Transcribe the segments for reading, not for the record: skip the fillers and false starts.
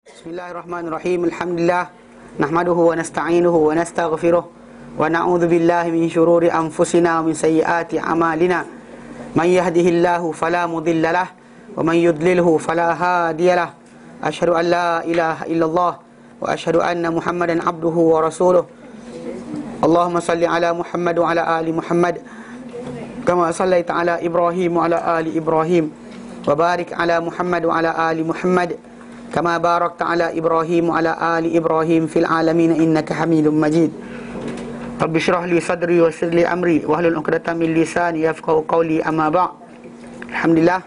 Bismillahirrahmanirrahim. Alhamdulillah nahmaduhu wa nasta'inuhu wa nastaghfiruh wa na'udzu billahi min shururi anfusina wa min sayyiati a'malina. May yahdihillahu fala mudilla lahu wa man yudlilhu fala hadiyalah. Asyhadu an la ilaha illallah wa asyhadu anna Muhammadan abduhu wa rasuluh. Allahumma salli ala Muhammad wa ala ali Muhammad kama sallaita ala Ibrahim wa ala ali Ibrahim wa barik ala Muhammad wa ala ali Muhammad kama barakta ala Ibrahim wa ala ali Ibrahim fil alamin innaka Hamidum Majid. Rabbi shrah li sadri wa yassir li amri wahlul 'uqdatam min lisani yafqahu qawli, amma ba'd. Alhamdulillah,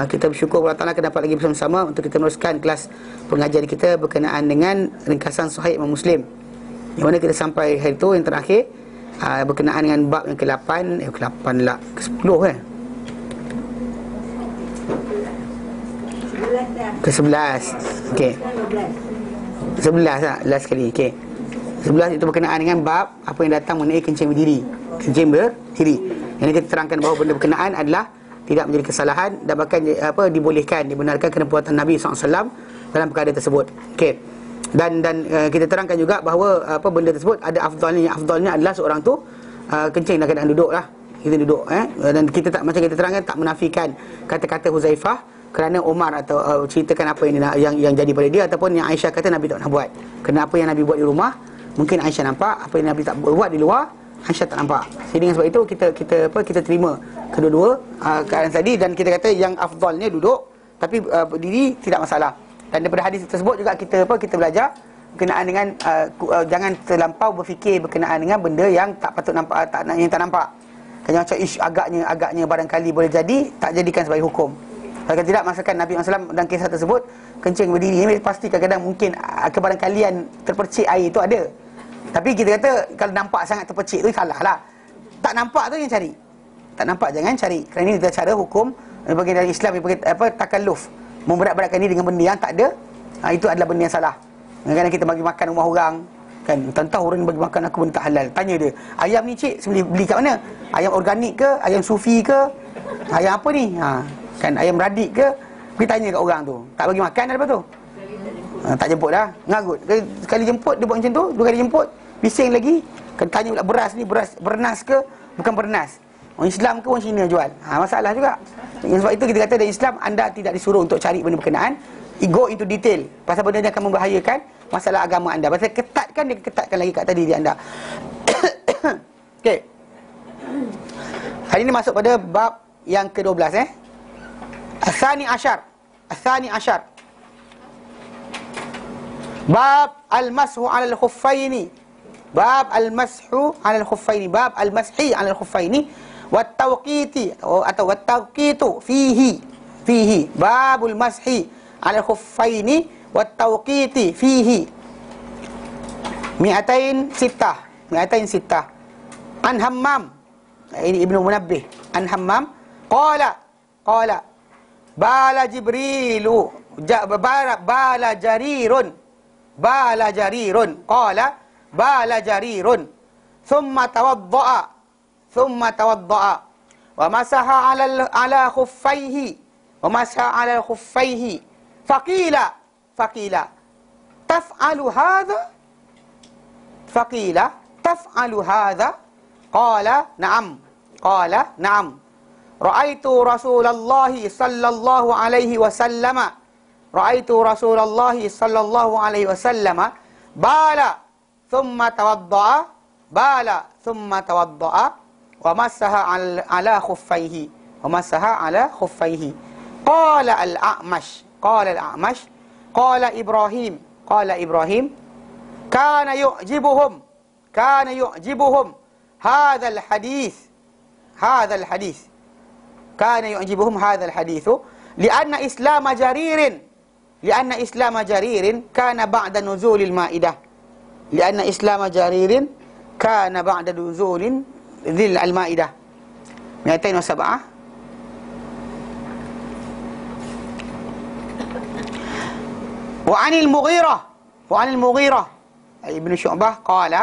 kita bersyukur kepada Allah Taala kita dapat lagi bersama-sama untuk kita meneruskan kelas pengajian kita berkenaan dengan ringkasan Sahih Imam Muslim. Yang mana kita sampai hari itu yang terakhir berkenaan dengan bab yang ke-8, ke-10 ke-11. Okey. 11 lah, last sekali. Okey. 11 itu berkenaan dengan bab apa yang datang mengenai kencing berdiri. Kencing berdiri. Yang kita terangkan bahawa benda berkenaan adalah tidak menjadi kesalahan dan bahkan dibolehkan, dibenarkan kerana perbuatan Nabi SAW dalam perkara tersebut. Okey. Dan kita terangkan juga bahawa benda tersebut ada afdalnya. Afdalnya adalah seorang tu kencing dalam keadaan duduk lah. Kita duduk dan kita tak, macam kita terangkan, tak menafikan kata-kata Huzaifah kerana Umar atau ceritakan apa yang jadi pada dia, ataupun yang Aisyah kata Nabi tak pernah buat. Kerana apa yang Nabi buat di rumah mungkin Aisyah nampak, apa yang Nabi tak buat di luar Aisyah tak nampak. Jadi dengan sebab itu kita terima kedua-dua keadaan tadi, dan kita kata yang afdalnya duduk, tapi berdiri tidak masalah. Dan daripada hadis tersebut juga kita belajar berkenaan dengan jangan terlampau berfikir berkenaan dengan benda yang tak patut nampak, yang tak nampak. Kan macam agaknya barangkali boleh jadi, tak jadikan sebagai hukum. Kalau tidak, masakan Nabi SAW dalam kisah tersebut kencing berdiri ini pasti kadang-kadang mungkin kebarangkalian terpercik air itu ada. Tapi kita kata kalau nampak sangat terpercik tu salah lah. Tak nampak tu yang cari. Tak nampak jangan cari. Kerana ini cara hukum bagi dalam Islam, takalluf, memberat-beratkan diri dengan benda yang tak ada. Itu adalah benda yang salah. Kadang-kadang kita bagi makan rumah orang, kan, tentang orang bagi makan aku benda tak halal. Tanya dia, ayam ni cik beli kat mana? Ayam organik ke? Ayam sufi ke? Ayam apa ni? Kan, ayam radik ke? Pergi tanya kat orang tu. Tak bagi makan dah lepas tu. Tak jemput dah. Ngagut. Sekali jemput dia buat macam tu, dua kali jemput, bising lagi. Kan tanya pula beras ni bernas ke? Bukan bernas. Orang Islam ke orang Cina jual? Masalah juga. Sebab itu kita kata dalam Islam anda tidak disuruh untuk cari benda berkenaan. Go into detail. Pasal benda ni akan membahayakan masalah agama anda. Pasal ketatkan, dia ketatkan lagi kat tadi di anda. Okey. Hari ini masuk pada bab yang ke-12 Athani Ashar. Bab al-mashu 'ala al-khuffaini. Bab al-mashu 'ala al-khuffaini. Bab al-mashi 'ala al-khuffaini wat tawqiti atau wat tawqitu fihi. Babul mashi 'ala al-khuffaini wat tawqiti fihi. 206. An Hammam, ini Ibnu Munabbih. An Hammam qala bala Jibrilu bala jarirun qala bala jarirun thumma tawadda'a wa masaha ala khuffaihi faqila taf'alu hadha qala na'am Ra'aitu Rasulullah sallallahu alaihi wasallam bala thumma tawadda'a wa masaha ala khuffaihi qala al-A'mash qala Ibrahim kana yu'jibuhum hadha al-hadith كان يعجبهم هذا الحديث لأن إسلام جرير كان بعد نزول المائدة ذي المائدة 207. وعن المغيرة ابن شعبة قال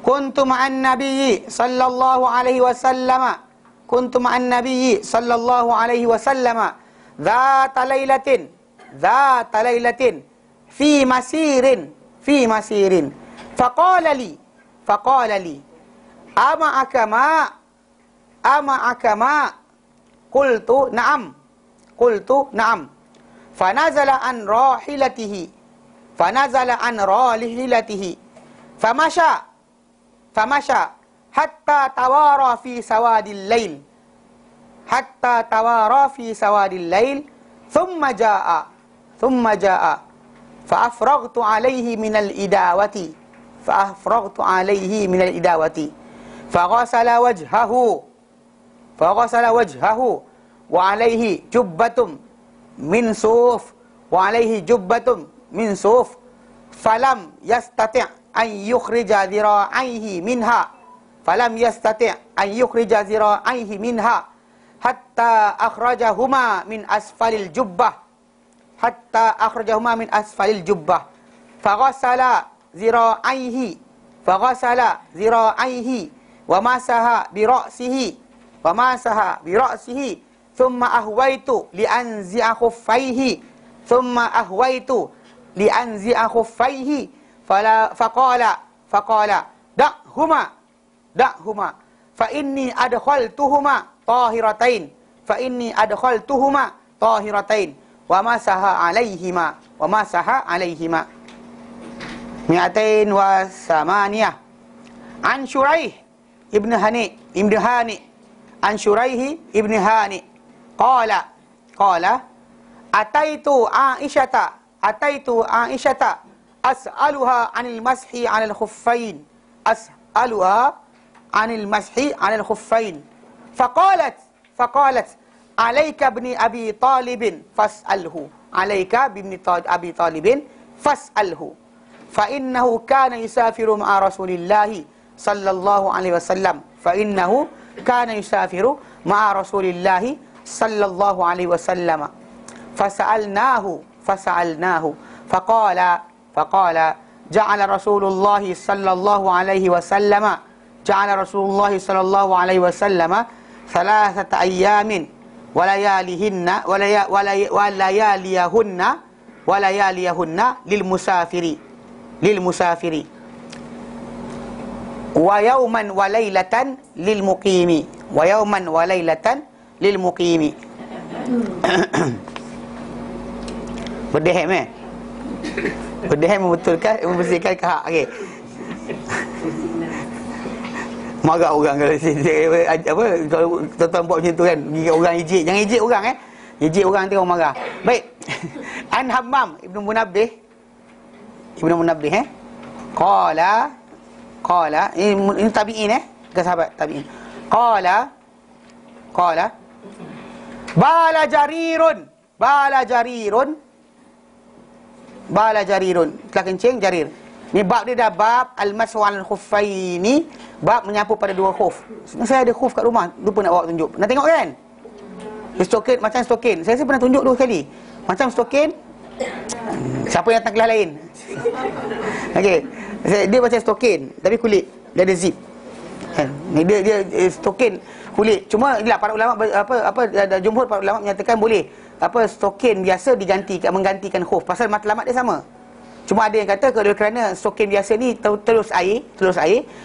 كنت مع النبي صلى الله عليه وسلم ذات ليلة ذات ليلة في مسير فقال لي أمعك ماء قلت نعم فنزل عن راحلته فمشى حتى توارى في سواد الليل ثم جاء فأفرغت عليه من الإداوة فغسل وجهه وعليه جبة من صوف فلم يستطع أن يخرج ذراعيه منها حتى أخرجهما من أسفل الجبة فغسل ذراعيه ومسح برأسه ثم أهويت لأنزع خفيه فقال دعهما فإني أدخلتهما طاهرتين ومسح عليهما 208 عن شريح ابن هانئ عن شريح ابن هانئ قال أتيت عائشة أسألها عن المسح على الخفين فقالت عليك بابن أبي طالب فاسأله فإنه كان يسافر مع رسول الله صلى الله عليه وسلم فسألناه فقال جعل رسول الله صلى الله عليه وسلم 3 أيام ولياليهن للمسافر ويوما وليلة للمقيم Berdeham Berdeham membetulkan, membersihkan ke hak. Okey. Marah orang kalau apa kalau tuan-tuan buat macam tu kan, pergi kat orang ejek, jangan ejek orang ejek orang nanti orang marah. Baik. An Hammam Ibnu Munabbih qala ini tabi'in ke sahabat tabi'in. Qala bala jarirun telah kencing jarir. Ni bab dia dah bab al-mashu al-khuffaini, bab menyapu pada 2 khuf. Saya ada khuf kat rumah, lupa nak bawa tunjuk. Nak tengok kan? Stokin macam stokin. Saya pernah tunjuk 2 kali. Macam stokin. Siapa yang datang kelas lain? Okey. Dia macam stokin tapi kulit. Dia ada zip. Kan? Dia stokin kulit. Cuma ialah para ulama jumhur para ulama menyatakan boleh stokin biasa menggantikan khuf pasal matlamat dia sama. Cuma ada yang kata kerana stokin biasa ni terus air,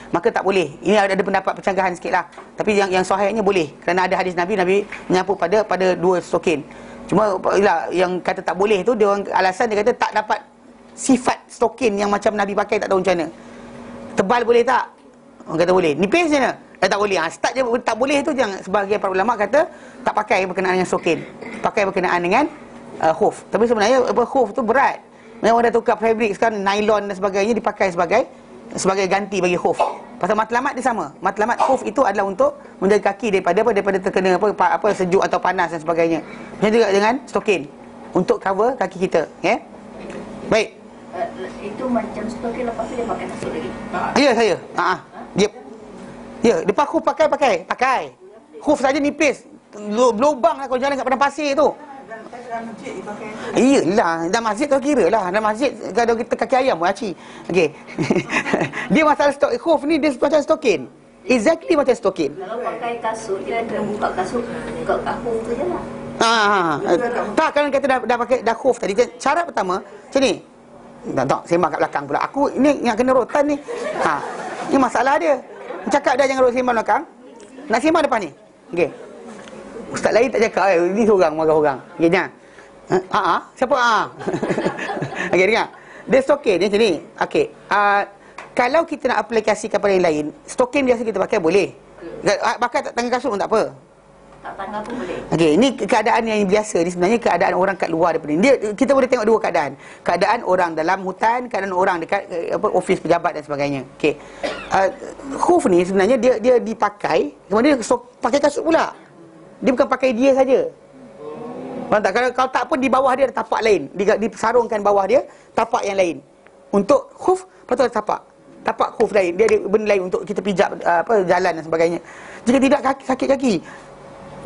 maka tak boleh. Ini ada pendapat pencanggahan sikitlah. Tapi yang sahihnya boleh kerana ada hadis Nabi menyapu pada 2 stokin. Cuma ialah yang kata tak boleh tu dia orang alasan dia kata tak dapat sifat stokin yang macam Nabi pakai, tak tahu macam mana. Tebal boleh tak? Orang kata boleh. Nipis je nak? Tak boleh. Start je tak boleh tu jangan. Sebahagian para ulama kata tak pakai berkenaan dengan stokin, pakai berkenaan dengan khuf. Tapi sebenarnya khuf tu berat. Memang dah tukar fabrik sekarang, nylon dan sebagainya dipakai sebagai ganti bagi khuf. Pasal matlamat dia sama. Matlamat khuf itu adalah untuk menjaga kaki daripada terkena sejuk atau panas dan sebagainya. Macam juga dengan stokin untuk cover kaki kita, ya. Baik. Itu macam stokin lepas tu dia pakai kasut lagi. Ya saya. Dia. Ya, lepas khuf pakai. Khuf saja nipis. Lubang lah kalau jalan kat padang pasir tu. Dalam masjid dipakai. Iyalah, dalam masjid tu kira lah. Dalam masjid kalau kita kaki ayam pun aci. Okey. Dia masalah stok khuf ni dia macam stokin. Exactly macam stokin. Kalau pakai kasut dia kena buka kasut, buka khuf tu je lah. Tak, kalau kata dah pakai dah khuf tadi, syarat pertama macam ni. Tak sembang kat belakang pula. Aku ni yang kena rotan ni. Ni masalah dia. Cakap dah jangan sembang belakang. Nak sembang depan ni. Okey. Ustaz lain tak cakap, ni seorang marah orang. Okey, jangan. Siapa? Okey, dengar. Dia stokin dia macam ni. Okey. Kalau kita nak aplikasikan pada yang lain, stokin biasa kita pakai boleh. Pakai tangan kasut pun tak apa. Tak tangga pun boleh. Okey, ini keadaan yang biasa ni, sebenarnya keadaan orang kat luar daripada ni. Kita boleh tengok dua keadaan. Keadaan orang dalam hutan, keadaan orang dekat ofis pejabat dan sebagainya. Okey. Khuf ni sebenarnya dia dipakai, kemudian pakai kasut pula. Dia bukan pakai dia saja. Faham tak? Kalau tak pun di bawah dia ada tapak lain. Disarungkan bawah dia tapak yang lain. Untuk khuf, patut ada tapak. Tapak khuf lain. Dia ada benda lain untuk kita pijak jalan dan sebagainya. Jika tidak, sakit kaki.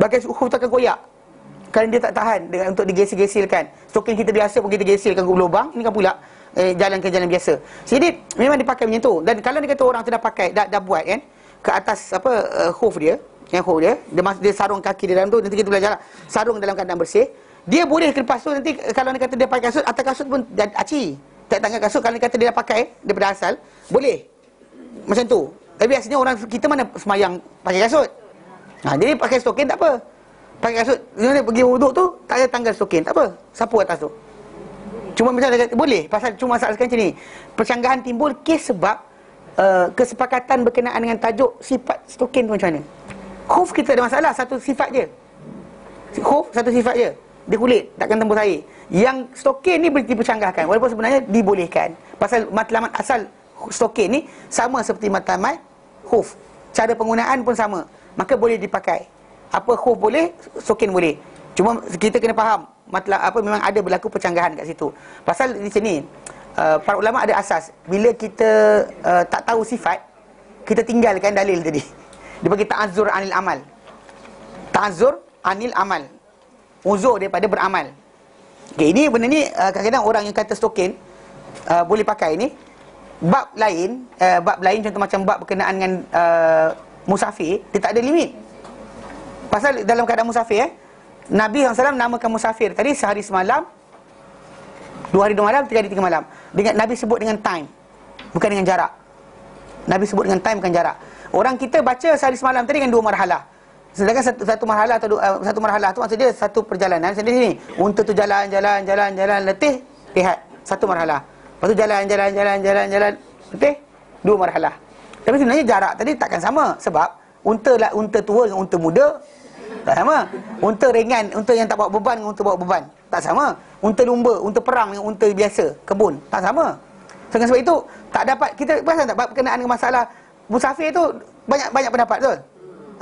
Pakai khuf takkan koyak. Kerana dia tak tahan untuk digesir-gesirkan. Stokin kita biasa pun kita gesirkan ke lubang. Ini kan pula jalan ke jalan biasa. Jadi memang dipakai macam tu. Dan kalau dia kata orang tu dah pakai, dah buat kan, ke atas khuf dia, yang khuf dia sarung kaki dia dalam tu, nanti kita belajar lah, sarung dalam keadaan bersih. Dia boleh lepas tu nanti kalau dia kata dia pakai kasut, atas kasut pun aci. Tak tanggal kasut, kalau dia kata dia dah pakai daripada asal, boleh. Macam tu. Tapi biasanya orang kita mana semayang pakai kasut. Jadi pakai stokin tak apa. Pakai kasut, dia pergi wuduk tu tak ada tanggal stokin, tak apa. Sapu atas tu. Cuma macam dia kata, boleh. Pasal cuma masalah sekarang macam ni. Percanggahan timbul kes sebab kesepakatan berkenaan dengan tajuk sifat stokin tu macam mana. Khuf kita ada masalah, satu sifat je. Khuf satu sifat je. Dia kulit, takkan tembus air. Yang stokin ni boleh dipercanggahkan, walaupun sebenarnya dibolehkan. Pasal matlamat asal stokin ni sama seperti matlamat khuf. Cara penggunaan pun sama. Maka boleh dipakai. Apa khuf boleh, stokin boleh. Cuma kita kena faham memang ada berlaku percanggahan kat situ. Pasal di sini para ulama ada asas. Bila kita tak tahu sifat, kita tinggalkan dalil tadi. Dia bagi ta'azzur anil amal. Ta'azzur anil amal. Uzur daripada beramal. Okey, ini benda ni kadang-kadang orang yang kata stokin boleh pakai ni. Bab lain contoh macam bab berkenaan dengan musafir, dia tak ada limit. Pasal dalam keadaan musafir Nabi SAW namakan musafir tadi sehari semalam, 2 hari 2 malam, 3 hari 3 malam. Nabi sebut dengan time, bukan dengan jarak. Nabi sebut dengan time, bukan jarak. Orang kita baca sehari semalam tadi dengan 2 marhalah. Sedangkan satu marhalah atau satu marhalah tu maksud dia satu perjalanan. Sedangkan sini unta tu jalan, letih, lihat, satu marhalah. Lepas tu jalan, letih, 2 marhalah. Tapi sebenarnya jarak tadi takkan sama. Sebab unta tua dengan unta muda tak sama. Unta ringan, unta yang tak bawa beban dengan unta bawa beban tak sama. Unta lumba, unta perang dengan unta biasa kebun tak sama. Sebab itu tak dapat kita perasan tak berkenaan dengan masalah musafir tu banyak pendapat betul.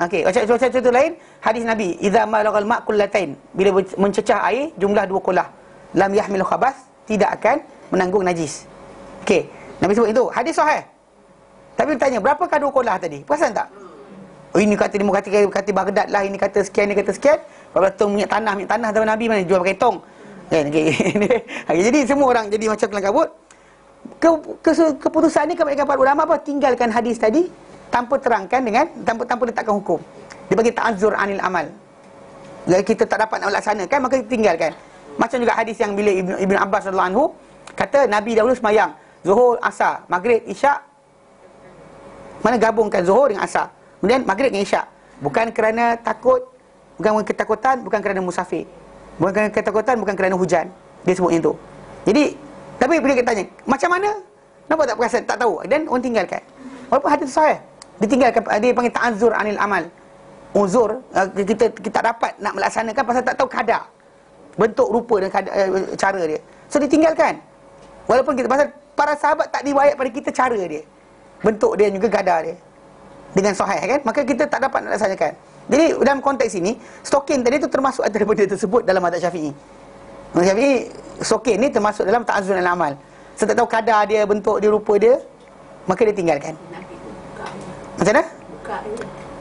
Okey, macam contoh lain hadis Nabi, idza malagal ma' kullatain, bila mencecah air jumlah 2 kolah, lam yahmil khabas, tidak akan menanggung najis. Okey, Nabi sebut itu hadis sahih. Tapi bertanya, berapakah 2 kolah tadi? Perasan tak? Oh, ini kata Baghdad lah, ini kata sekian, ini kata sekian. Berapa tong minyak tanah zaman Nabi mana jual pakai tong. Kan? Okay. Jadi semua orang jadi macam kelang kabut. Keputusan ni kebanyakan para ulama apa? Tinggalkan hadis tadi tanpa terangkan dengan tanpa letakkan hukum. Dia bagi ta'azzur anil amal. Kalau kita tak dapat nak laksanakan, maka tinggalkan. Macam juga hadis yang bila Ibn Abbas radhiyallahu anhu kata Nabi dahulu semayang Zuhur, Asar, Maghrib, Isyak. Mana gabungkan Zuhur dengan Asar, kemudian Maghrib dengan Isyak. Bukan kerana takut, bukan ketakutan, bukan kerana musafir, bukan kerana ketakutan, bukan kerana hujan. Dia sebut yang tu. Jadi, tapi bila kita tanya, macam mana? Nampak tak perasan? Tak tahu. Dan orang tinggalkan. Walaupun hadis sahih, ditinggalkan. Dia panggil ta'azzur anil amal. Uzur, kita dapat nak melaksanakan pasal tak tahu kadar, bentuk, rupa dan cara dia. So ditinggalkan. Walaupun kita pasal para sahabat tak riwayat pada kita cara dia, bentuk dia juga kadar dia dengan sahih kan, maka kita tak dapat nak laksanakan. Jadi dalam konteks ini, stokin tadi tu termasuk antara benda tersebut dalam mazhab Syafi'i. Mazhab Syafi'i, stokin ni termasuk dalam ta'azzur anil amal. So tak tahu kadar dia, bentuk dia, rupa dia, maka dia tinggalkan. Macam mana?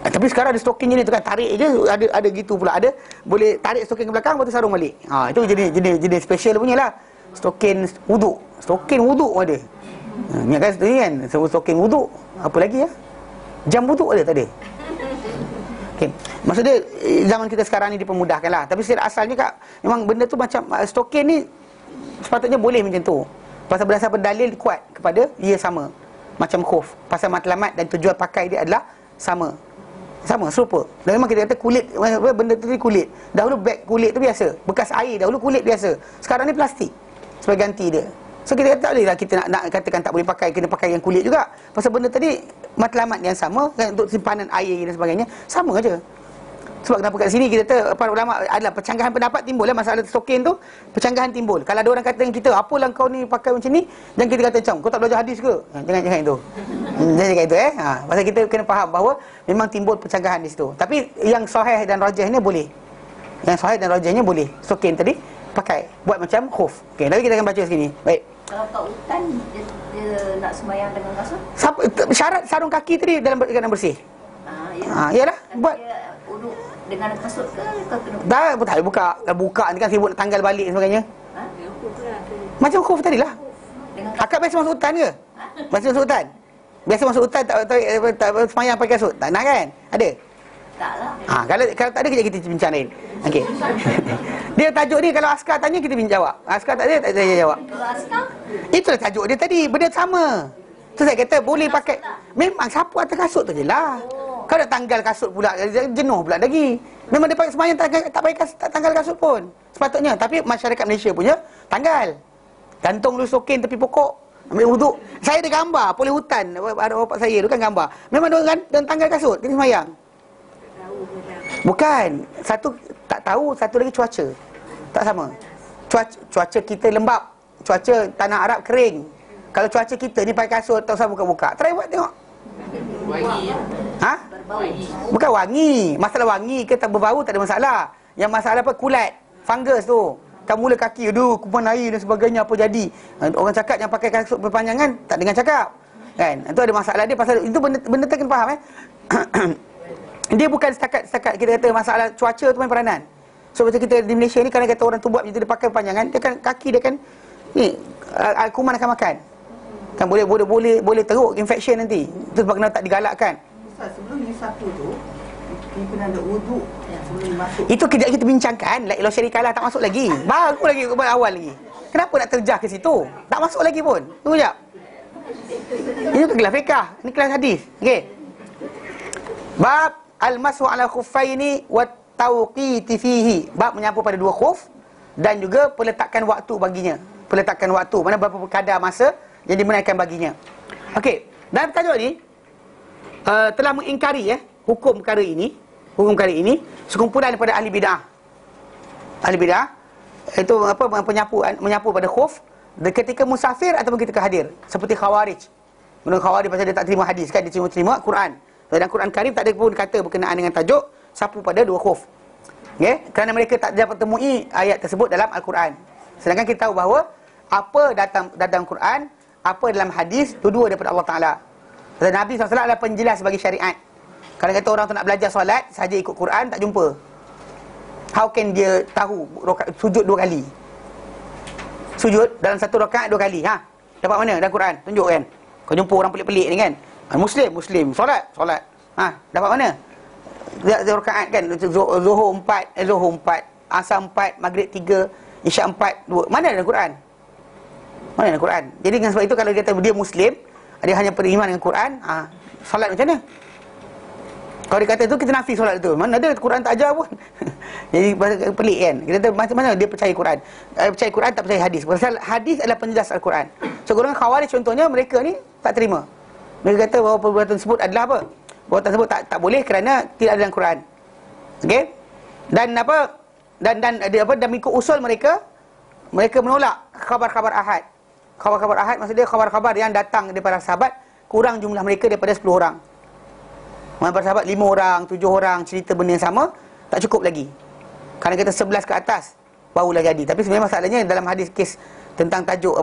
Tapi sekarang ada stokin jenis tu kan, tarik je, ada gitu pula. Ada boleh tarik stokin ke belakang, lepas tu sarung balik. Itu jenis special punya lah. Stokin wuduk. Stokin wuduk ada. Ingat kan ni kan, stokin wuduk. Apa lagi ya? Jam wuduk ada tak ada? Okay. Maksudnya zaman kita sekarang ni dipermudahkan lah. Tapi secara asalnya Kak, memang benda tu macam stokin ni sepatutnya boleh macam tu. Pasal berdasarkan dalil kuat kepada ia sama. Macam khuf. Pasal matlamat dan tujuan pakai dia adalah sama. Sama, serupa. Dan memang kita kata kulit, benda tu kulit. Dahulu beg kulit tu biasa. Bekas air dahulu kulit biasa. Sekarang ni plastik sebagai ganti dia. So kita kata tak boleh lah kita nak katakan tak boleh pakai, kena pakai yang kulit juga. Pasal benda tadi matlamat yang sama kan, untuk simpanan air dan sebagainya sama aja. Sebab kenapa kat sini kita kata para ulama adalah percanggahan pendapat timbul lah masalah stokin tu, percanggahan timbul. Kalau ada orang kata dengan kita, apalah kau ni pakai macam ni, dan kita kata macam, kau tak belajar hadis ke? Jangan cakap itu. Jangan cakap itu pasal kita kena faham bahawa memang timbul percanggahan di situ. Tapi yang sahih dan rajihnya boleh. Yang sahih dan rajihnya boleh. Stokin tadi pakai buat macam khuf. Okey, tapi kita akan baca sini. Baik. Kalau kat hutan dia nak sembahyang dengan kasut? Syarat sarung kaki tadi dalam keadaan bersih. Iyalah buat uduk dengan kasut ke kena dah tak buka. Dah buka ni kan sibuk nak tanggal balik dan sebagainya. Macam khuf tadi lah. Akak biasa masuk hutan ke? Biasa masuk hutan? Biasa masuk hutan tak semayang pakai kasut? Tak nak kan? Ada? taklah. Kalau tak ada kejap kita bincang lain. Okey. Dia tajuk ni kalau askar tanya kita jawab. Askar tak ada tak saya jawab. Kalau askar? Itulah tajuk dia tadi, benda sama. Tu saya kata boleh pakai. Memang sapu atas kasut tu je lah. Kau nak tanggal kasut pula, jenuh pula lagi. Memang dia pakai semayang tak pakai tak tanggal kasut pun. Sepatutnya. Tapi masyarakat Malaysia punya tanggal. Gantung dulu sokin tepi pokok. Ambil wuduk. Saya ada gambar polis hutan. Ada bapak saya tu kan gambar. Memang dia tanggal kasut kena semayang. Bukan. Satu tak tahu, satu lagi cuaca. Tak sama. Cuaca kita lembap. Cuaca tanah Arab kering. Kalau cuaca kita ni pakai kasut tak usah buka-buka. Try buat tengok. Wangi. Ha? Bukan wangi. Masalah wangi ke tak berbau tak ada masalah. Yang masalah apa? Kulat. Fungus tu. Kamu mula kaki, aduh, kuman air dan sebagainya, apa jadi? Orang cakap yang pakai kasut berpanjangan, tak dengar cakap. Kan? Itu ada masalah dia pasal itu benda tak kena faham Dia bukan setakat kita kata masalah cuaca tu main peranan. So macam kita di Malaysia ni, kalau kata orang tu buat macam tu, dia pakai panjangan, dia kan kaki dia kan ni kuman akan makan. Kan boleh teruk infection nanti. Itu sebab kena tak digalakkan. Ustaz, sebelum ni satu tu kita kena ada wuduk sebelum masuk. Itu kejap kita bincangkan. Ilah syarikalah tak masuk lagi. Baru lagi awal lagi. Kenapa nak terjah ke situ? Tak masuk lagi pun. Tunggu jap. Ini tu kelas fiqah, ini kelas hadis. Okey. Bab al-mashu ala khuffaini wa tawqiti fihi. Bab menyapu pada dua khuf dan juga peletakan waktu baginya. Peletakan waktu, mana berapa kadar masa yang dibenarkan baginya. Okey. Dalam tajuk ni telah mengingkari hukum perkara ini sekumpulan daripada ahli bidah. Ahli bidah itu menyapu pada khuf ketika musafir ataupun ketika hadir, seperti khawarij. Menurut khawarij pasal dia tak terima hadis kan, dia terima Quran. Dan Quran Karim tak ada pun kata berkenaan dengan tajuk sapu pada dua khuf. Okey, kerana mereka tak dapat temui ayat tersebut dalam Al-Quran. Sedangkan kita tahu bahawa apa datang dalam Quran, apa dalam hadis, dua-dua daripada Allah Taala. Dan Nabi SAW adalah penjelas bagi syariat. Kalau kata orang tu nak belajar solat sahaja ikut Quran, tak jumpa. How can dia tahu sujud dua kali? Sujud dalam satu rakaat dua kali. Dapat mana dalam Quran? Tunjuk kan. Kau jumpa orang pelik-pelik ni kan. Muslim. Solat. Dapat mana? Dia rakaat kan. Zuhur 4, Asar 4, Maghrib 3, Isyak 4, 2. Mana dalam Quran? Mana dalam Quran? Jadi dengan sebab itu kalau dia kata dia Muslim, dia hanya beriman dengan Quran, solat macam mana? Kalau dia kata tu, kita nafi solat tu. Mana ada Quran tak ajar pun. Jadi pelik kan. Kita kata macam mana dia percaya Quran. Percaya Quran tak percaya hadis. Pasal hadis adalah penjelas Al-Quran. So golongan Khawarij contohnya, mereka ni tak terima. Mereka kata bahawa perbuatan tersebut adalah apa? Perbuatan tersebut tak boleh kerana tidak ada dalam Quran. Okey? Dan dan mengikut usul mereka menolak khabar-khabar ahad. Khabar-khabar ahad maksudnya khabar-khabar yang datang daripada sahabat kurang jumlah mereka daripada 10 orang. Para sahabat 5 orang, 7 orang cerita benda yang sama, tak cukup lagi. Kerana kita 11 ke atas barulah jadi. Tapi sebenarnya masalahnya dalam hadis kes tentang tajuk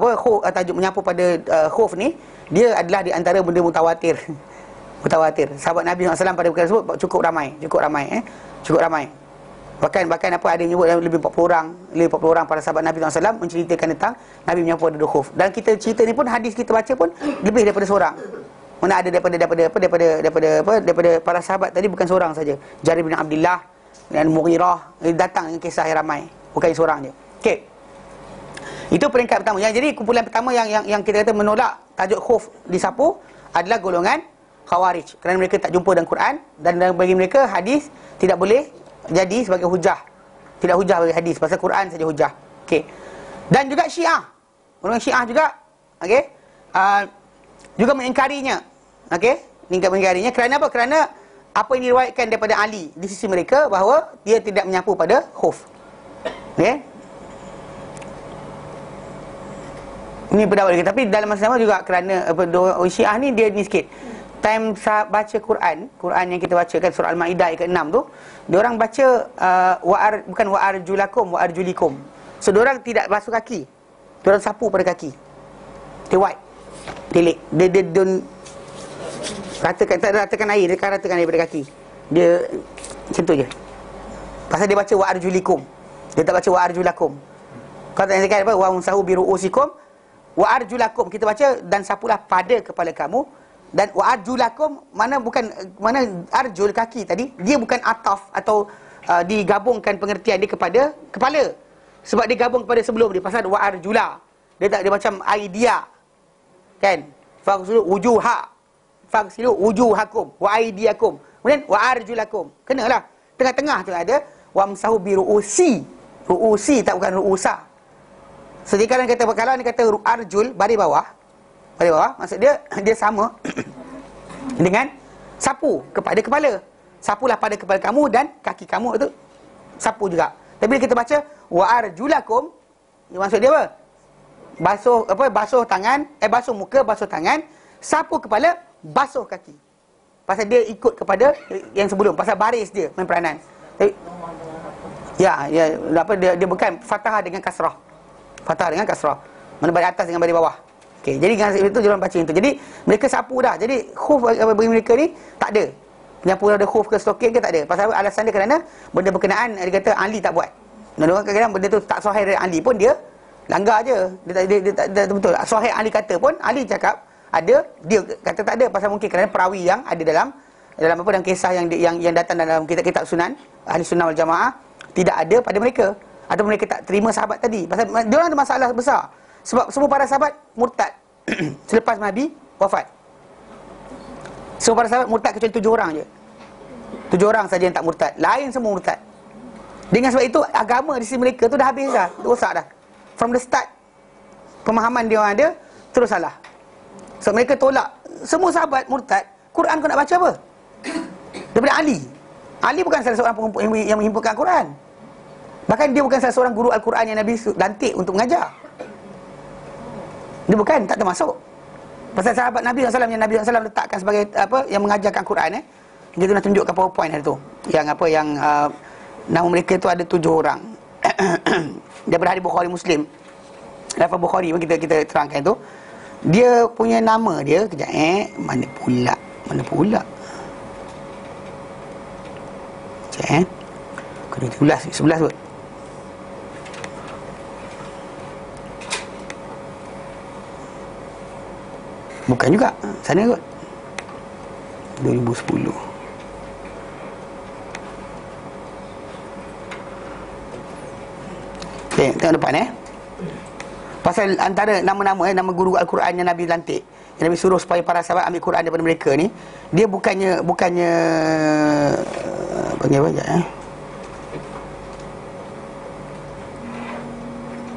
tajuk menyapu pada khuf ni, dia adalah di antara benda mutawatir. Mutawatir. Sahabat Nabi SAW pada perkara tersebut cukup ramai. Bahkan ada yang menyebut lebih 40 orang para sahabat Nabi SAW menceritakan tentang Nabi menyapu pada dua khuf. Dan kita cerita ni pun, hadis kita baca pun lebih daripada seorang. Mana ada daripada para sahabat tadi bukan seorang saja. Jarir bin Abdullah dan Mughirah datang dengan kisah yang ramai, bukan seorang je. Okey. Itu peringkat pertama. Jadi kumpulan pertama yang kita kata menolak tajuk khuf disapu adalah golongan Khawarij, kerana mereka tak jumpa dalam Quran, dan bagi mereka hadis tidak boleh jadi sebagai hujah. Tidak hujah bagi hadis, pasal Quran saja hujah. Okey. Dan juga Syiah. Golongan Syiah juga, okey, juga mengingkarinya. Okey, mengingkarinya kerana apa? Kerana apa yang diriwayatkan daripada Ali di sisi mereka bahawa dia tidak menyapu pada khuf. Okey. Ini pendapat mereka. Tapi dalam masa sama juga kerana orang Syiah ni dia ni sikit. Time baca Quran yang kita bacakan surah Al-Maidah ayat ke-6 tu, dia orang baca bukan wa'arjulakum wa'arjulikum. So dia orang tidak basuh kaki. Dia orang sapu pada kaki. Dia wipe. Tilik. Dia don't ratakan air, dia kan ratakan air pada kaki. Dia macam tu je. Pasal dia baca wa'arjulikum. Dia tak baca wa'arjulakum. Kalau tak cakap apa wa'amsahu biru'usikum wa'arjulakum, kita baca dan sapulah pada kepala kamu. Dan wa'arjulakum mana arjul kaki tadi, dia bukan ataf atau digabungkan pengertian dia kepada kepala. Sebab dia gabung kepada sebelum dia, pasal wa'arjula. Dia macam idea. Kan? Faghsilu wujuhakum wa aydiyakum. Kemudian wa'arjulakum. Kenalah. Tengah-tengah tu ada wamsahu biru'usi. Ru'usi tak bukan ru'usa. So dia kalau dia kata arjul baris bawah, maksud dia sama dengan sapu kepada kepala. Sapulah pada kepala kamu dan kaki kamu itu sapu juga. Tapi bila kita baca wa arjulakum, maksud dia apa? Basuh tangan, basuh muka, basuh tangan, sapu kepala, basuh kaki. Pasal dia ikut kepada yang sebelum, pasal baris dia main peranan. Tapi dia bukan fathah dengan kasrah. Fathah dengan kasrah. Mana baris atas dengan baris bawah. Okey, jadi dengan itu dia orang baca itu. Jadi mereka sapu dah. Jadi khuf bagi mereka ni tak ada. Penyapu ada khuf ke stocking ke tak ada. Pasal alasan dia kerana benda berkenaan dia kata Ali tak buat. Dan orang kadang-kadang benda tu tak sahih dari Ali pun dia langgar je. Dia tak betul. Sahih Ali kata pun Ali cakap ada, dia kata tak ada, pasal mungkin kerana perawi yang ada dalam kisah yang datang dalam kitab Sunan Ahli Sunnah wal Jamaah tidak ada pada mereka, atau mereka tak terima sahabat tadi. Pasal dia orang ada masalah besar. Sebab semua para sahabat murtad selepas Nabi wafat. Semua para sahabat murtad kecuali 7 orang je. 7 orang saja yang tak murtad. Lain semua murtad. Dengan sebab itu agama di sisi mereka tu dah habis dah. Rosak dah. From the start pemahaman dia orang ada terus salah. So mereka tolak semua sahabat murtad. Quran kau nak baca apa? Daripada Ali. Ali bukan salah seorang yang menghimpunkan Quran. Bahkan dia bukan salah seorang guru Al-Quran yang Nabi lantik untuk mengajar. Dia bukan, tak termasuk. Pasal sahabat Nabi SAW yang Nabi SAW letakkan sebagai yang mengajarkan Quran kita nak tunjukkan PowerPoint hari tu. Yang nama mereka tu ada 7 orang. Daripada hadis Bukhari Muslim. Lafaz Bukhari pun kita terangkan tu. Dia punya nama dia kejap mana pula. Kejap kena 11 kot. Bukan juga, sana kot 2010. Okay, tengok depan pasal antara nama-nama nama guru Al-Quran yang Nabi lantik, yang Nabi suruh supaya para sahabat ambil Quran daripada mereka ni, dia bukannya panggil apa sekejap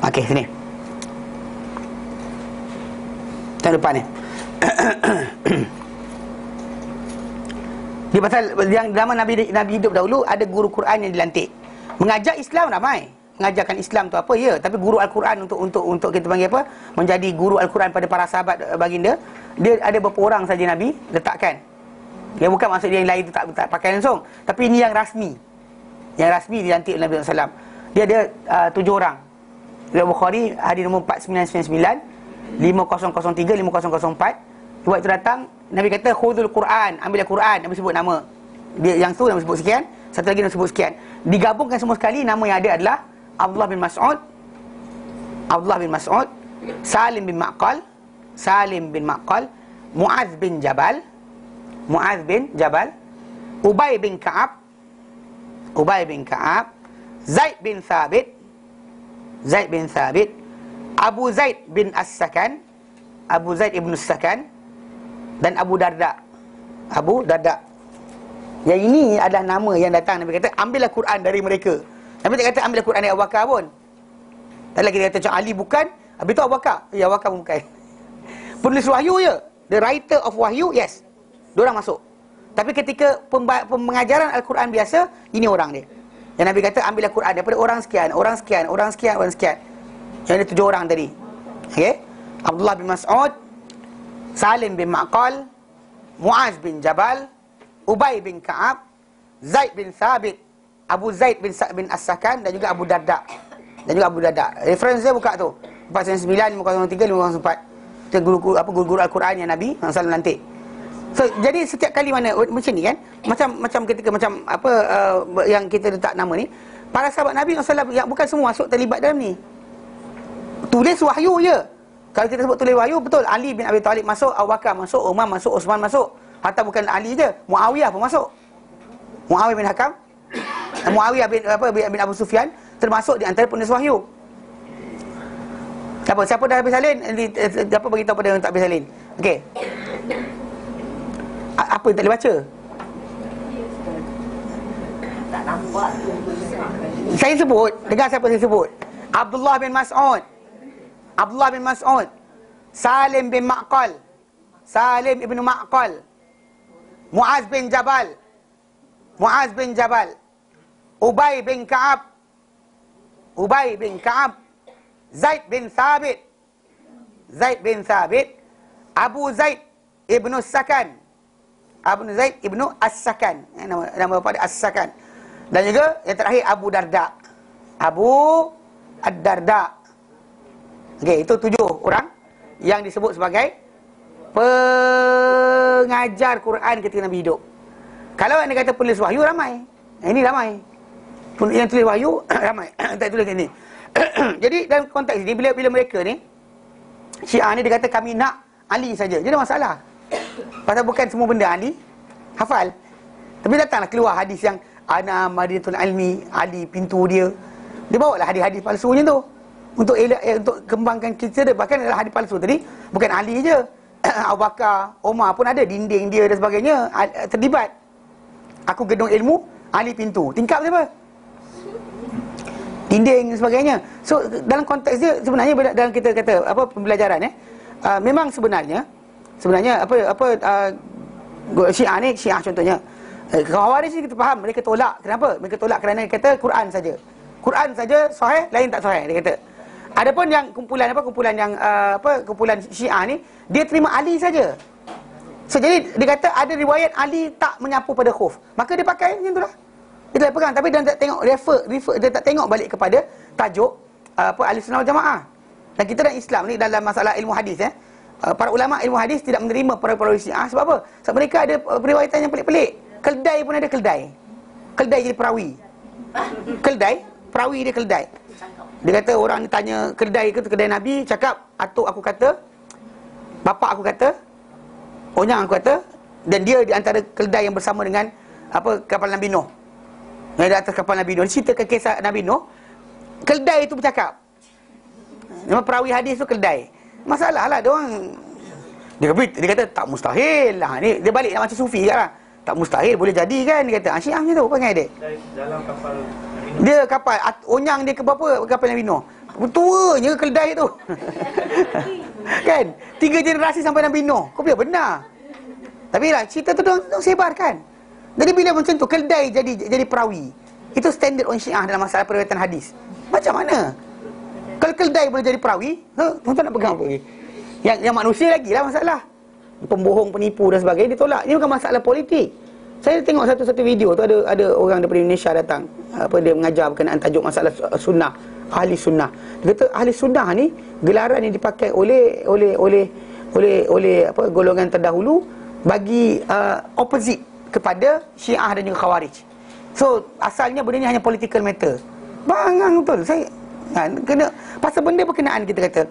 Okey, sini tengok depan ni. Dia pasal yang zaman Nabi hidup dahulu ada guru Quran yang dilantik. Mengajar Islam ramai. Mengajarkan Islam tu apa ya, tapi guru Al-Quran untuk kita panggil apa? Menjadi guru Al-Quran pada para sahabat baginda, dia ada beberapa orang saja Nabi letakkan. Dia bukan maksud dia yang lain tu tak pakai langsung, tapi ini yang rasmi. Yang rasmi dilantik oleh Nabi sallallahu alaihi wasallam. Dia ada 7 orang. Riwayat Bukhari hadis nombor 4999, 5003, 5004. Waktu itu datang, Nabi kata khudhul Quran, ambillah Quran. Nabi sebut nama. Dia yang tu Nabi sebut sekian, satu lagi Nabi sebut sekian. Digabungkan semua sekali, nama yang ada adalah Abdullah bin Mas'ud, Salim bin Maqal, Muaz bin Jabal, Muaz bin Jabal, Ubay bin Ka'ab, Ubay bin Ka'ab, Zaid bin Thabit, Zaid bin Thabit, Abu Zaid bin As-Sakan, Abu Zaid ibn As-Sakan, dan Abu Darda. Abu Darda. Yang ini adalah nama yang datang. Nabi kata ambillah Quran dari mereka. Nabi tak kata ambillah Quran dari Abu Bakar pun. Tak lagi dia kata macam Ali bukan, habis tu Abu Bakar. Ya, Abu Bakar bukan. Penulis wahyu je. The writer of wahyu, yes. Diorang masuk. Tapi ketika pengajaran Al-Quran biasa, ini orang dia. Yang Nabi kata ambillah Quran daripada orang sekian, orang sekian, orang sekian, orang sekian. Yang ada 7 orang tadi. Okey. Abdullah bin Mas'ud, Salim bin Ma'qal, Muaz bin Jabal, Ubay bin Ka'ab, Zaid bin Thabit, Abu Zaid bin As-Sakan, dan juga Abu Darda. Dan juga Abu Darda. Reference saya buka tu. 409, 503, 504. Itu guru-guru Al-Quran yang Nabi SAW lantik. So, jadi setiap kali mana macam ni kan, macam ketika macam apa yang kita letak nama ni, para sahabat Nabi SAW yang bukan semua masuk terlibat dalam ni. Tulis wahyu je. Kalau kita sebut tulis wahyu, betul, Ali bin Abi Talib masuk, Abu Bakar masuk, Umar masuk, Osman masuk. Hatta bukan Ali je, Muawiyah pun masuk. Muawiyah bin Hakam, Muawiyah bin Abu Sufyan termasuk di antara penulis wahyu. Siapa dah habis salin? Siapa beritahu pada yang tak habis salin? Okey. Apa yang tak boleh baca? Tak nampak tu. Saya sebut, dengar siapa saya sebut. Abdullah bin Mas'ud, Abdullah bin Mas'ud, Salim bin Ma'qal, Salim ibn Ma'qal, Muaz bin Jabal, Muaz bin Jabal, Ubay bin Ka'ab, Ubay bin Ka'ab, Zaid bin Thabit, Zaid bin Thabit, Abu Zaid ibn As-Sakan, Abu Zaid ibn As-Sakan, nama bapa dia As-Sakan. Dan juga yang terakhir Abu Darda, Abu Ad-Darda. Okey, itu 7 orang yang disebut sebagai pengajar Quran ketika Nabi hidup. Kalau anda kata penulis wahyu, ramai. Ini ramai. Yang tulis wahyu ramai. Tak tulis ini. Jadi dalam konteks ini, bila mereka ni Syiah ni dia kata kami nak Ali saja, dia ada masalah. Pasal bukan semua benda Ali hafal. Tapi datanglah keluar hadis yang ana madinatul ilmi, Ali pintu dia. Dia bawa lah hadis-hadis palsunya tu untuk untuk kembangkan kita dia. Bahkan adalah hadis palsu tadi bukan Ali je. Abu Bakar, Omar pun ada dinding dia dan sebagainya terlibat. Aku gedung ilmu, Ali pintu. Tingkap siapa? Dinding dan sebagainya. So dalam konteks dia sebenarnya dalam kita kata apa pembelajaran memang sebenarnya Syiah ni, Syiah contohnya, Khawarij ni kita faham mereka tolak. Kenapa? Mereka tolak kerana dia kata Quran saja. Quran saja sahih, lain tak sahih dia kata. Adapun yang kumpulan Syiah ni dia terima Ali saja. So jadi dia kata ada riwayat Ali tak menyapu pada khuf, maka dia pakai macam tu lah. Dia tak pegang, tapi dia tak tengok refer, dia tak tengok balik kepada tajuk Ahlussunnah wal Jamaah. Dan kita dalam Islam ni dalam masalah ilmu hadis para ulama ilmu hadis tidak menerima para Syiah. Sebab apa? Sebab mereka ada periwayatan yang pelik-pelik. Keldai pun ada keldai. Keldai jadi perawi. Keldai, perawi dia keldai. Dia kata orang ni tanya keldai ke kedai Nabi, cakap atuk aku kata, bapak aku kata, onyang aku kata, dan dia di antara keldai yang bersama dengan kapal Nabi Nuh. Yang di atas kapal Nabi Nuh. Dia ceritakan kisah Nabi Nuh. Keldai itu bercakap. Memang perawi hadis tu keldai. Masalah lah dia orang. Dia kata tak mustahil lah. Ni dia balik macam sufi kat lah. Tak mustahil, boleh jadi kan. Dia kata Syiah macam tu, perangai dia. Dalam kapal dia kapal onyang dia ke berapa kapal Nabi Nuh. Tuanya keldai tu. Kan? 3 generasi sampai Nabi Nuh. Kau biar benar. Tapi lah cerita tu dia sebarkan. Jadi bila macam tu keldai jadi perawi. Itu standard orang Syiah dalam masalah periwayatan hadis. Macam mana? Kalau keldai boleh jadi perawi, tuan-tuan nak pegang apa lagi? Yang manusia lagi lah masalah. Pembohong, penipu dan sebagainya ditolak. Ini bukan masalah politik. Saya tengok satu video tu ada orang daripada Indonesia datang. Dia mengajar berkenaan tajuk masalah sunnah, ahli sunnah. Dia kata ahli sunnah ni gelaran yang dipakai oleh golongan terdahulu bagi opposite kepada Syiah dan juga Khawarij. So asalnya benda ni hanya political matter. Bangang betul. Saya kena pasal benda berkenaan kita kata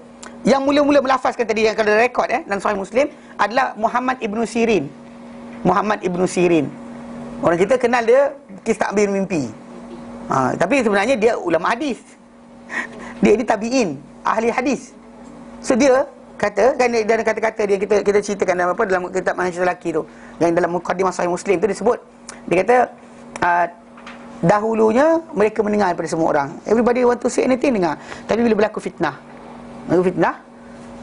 Yang mula-mula melafazkan tadi yang kalau rekod dalam Sahih Muslim adalah Muhammad Ibn Sirin. Muhammad Ibn Sirin. Orang kita kenal dia kisah takbir mimpi. Tapi sebenarnya dia ulama hadis. Dia ni tabi'in, ahli hadis. So dia kata, kan dalam kata-kata dia kita ceritakan dalam kitab Manusia Lelaki tu, yang dalam mukadimah Sahih Muslim tu disebut, dia kata dahulunya mereka mendengar daripada semua orang. Everybody want to say anything, dengar. Tapi bila berlaku fitnah,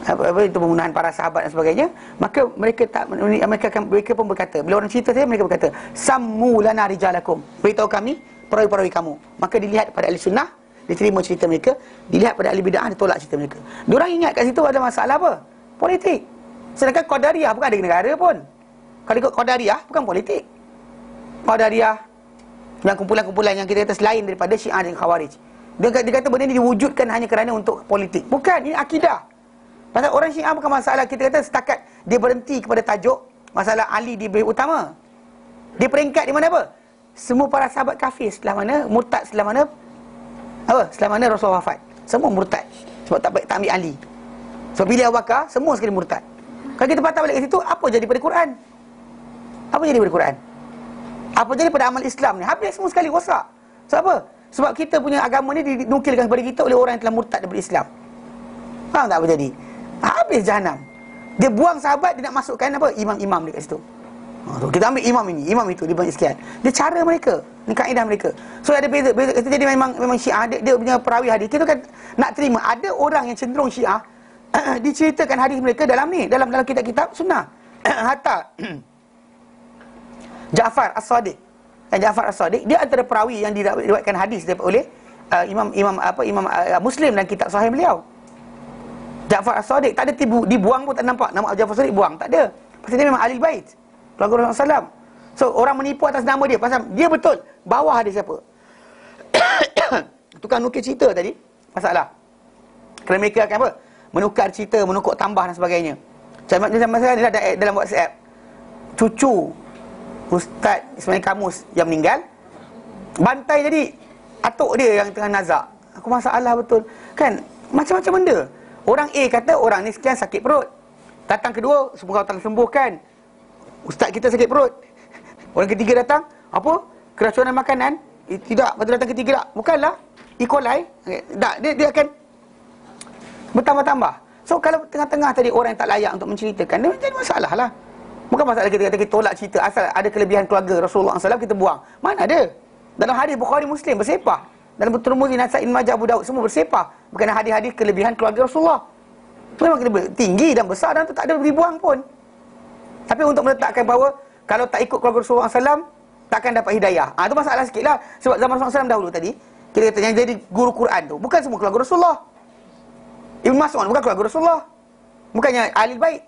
apa itu pembunuhan para sahabat dan sebagainya, maka mereka pun berkata, bila orang cerita saya, mereka berkata, sammu lana rijalakum, beritahu kami perawi-perawi kamu. Maka dilihat pada ahli sunnah, diterima cerita mereka. Dilihat pada ahli bid'ah, ditolak cerita mereka. Diorang ingat kat situ ada masalah apa? Politik. Sedangkan Qadariyah bukan ada negara pun. Kalau ikut Qadariyah, bukan politik. Qadariyah yang kumpulan-kumpulan yang kita kata selain daripada Syiah dan Khawarij, dia kata benda ni diwujudkan hanya kerana untuk politik. Bukan, ini akidah. Pasal orang Syiah bukan masalah, kita kata setakat dia berhenti kepada tajuk masalah Ali diberi utama. Dia peringkat di mana apa? Semua para sahabat kafir setelah mana, murtad setelah mana, setelah mana Rasulullah wafat. Semua murtad sebab tak ambil Ali. So bila Abu Bakar, semua sekali murtad. Kalau kita patah balik ke situ, apa jadi pada Quran? Apa jadi pada Quran? Apa jadi pada amal Islam ni? Habis semua sekali, rosak. Sebab apa? Sebab kita punya agama ni dinukilkan kepada kita oleh orang yang telah murtad daripada Islam. Faham tak apa jadi? Habis jahanam. Dia buang sahabat, dia nak masukkan apa? Imam-imam dekat situ. So, kita ambil imam ini, imam itu, dia banyak sekian. Dia cara mereka, ni kaedah mereka. So ada beza. Itu jadi memang Syiah dia punya perawi hadis. Kita kan nak terima ada orang yang cenderung Syiah diceritakan hadis mereka dalam kitab-kitab sunnah. Hatta Ja'far As-Sadiq. Ja'far As-Sadiq dia antara perawi yang diriwayatkan hadis oleh Imam Muslim dan kitab sahih beliau. Ja'far As-Sadiq tak ada dibuang pun, tak nampak nama Ja'far As-Sadiq buang, tak ada. Pasal dia memang ahli bait, keluarga Rasulullah SAW. So orang menipu atas nama dia pasal dia betul bawah ada siapa. Tukang nukil cerita tadi masalah. Kerana mereka akan apa? Menukar cerita, menukuk tambah dan sebagainya. Macam saya ada dalam WhatsApp, cucu Ustaz Ismail Kamus yang meninggal, bantai jadi atuk dia yang tengah nazak. Aku masalah betul. Kan macam-macam benda. Orang A kata orang ni sekian sakit perut. Datang kedua, semoga Allah sembuhkan. Ustaz kita sakit perut. Orang ketiga datang, apa? Keracunan makanan? Tidak, betul datang ketiga tak? Bukanlah. E. coli. Tak, dia akan bertambah-tambah. So kalau tengah-tengah tadi orang yang tak layak untuk menceritakan, dia jadi masalah lah. Bukan masalah kita kata kita tolak cerita, asal ada kelebihan keluarga Rasulullah SAW kita buang. Mana ada? Dalam hadis Bukhari Muslim bersepah. Dalam Tirmizi, Nasa'i, Majah, Abu Daud semua bersepah. Bukan hadis-hadis kelebihan keluarga Rasulullah. Memang kita tinggi dan besar dan tu tak ada dibuang pun. Tapi untuk meletakkan bahawa kalau tak ikut keluarga Rasulullah SAW, takkan dapat hidayah. Itu masalah sikit lah. Sebab zaman Rasulullah SAW dahulu tadi, kita kata yang jadi guru Quran tu bukan semua keluarga Rasulullah. Ibn Mas'ud bukan keluarga Rasulullah. Bukannya ahli bait.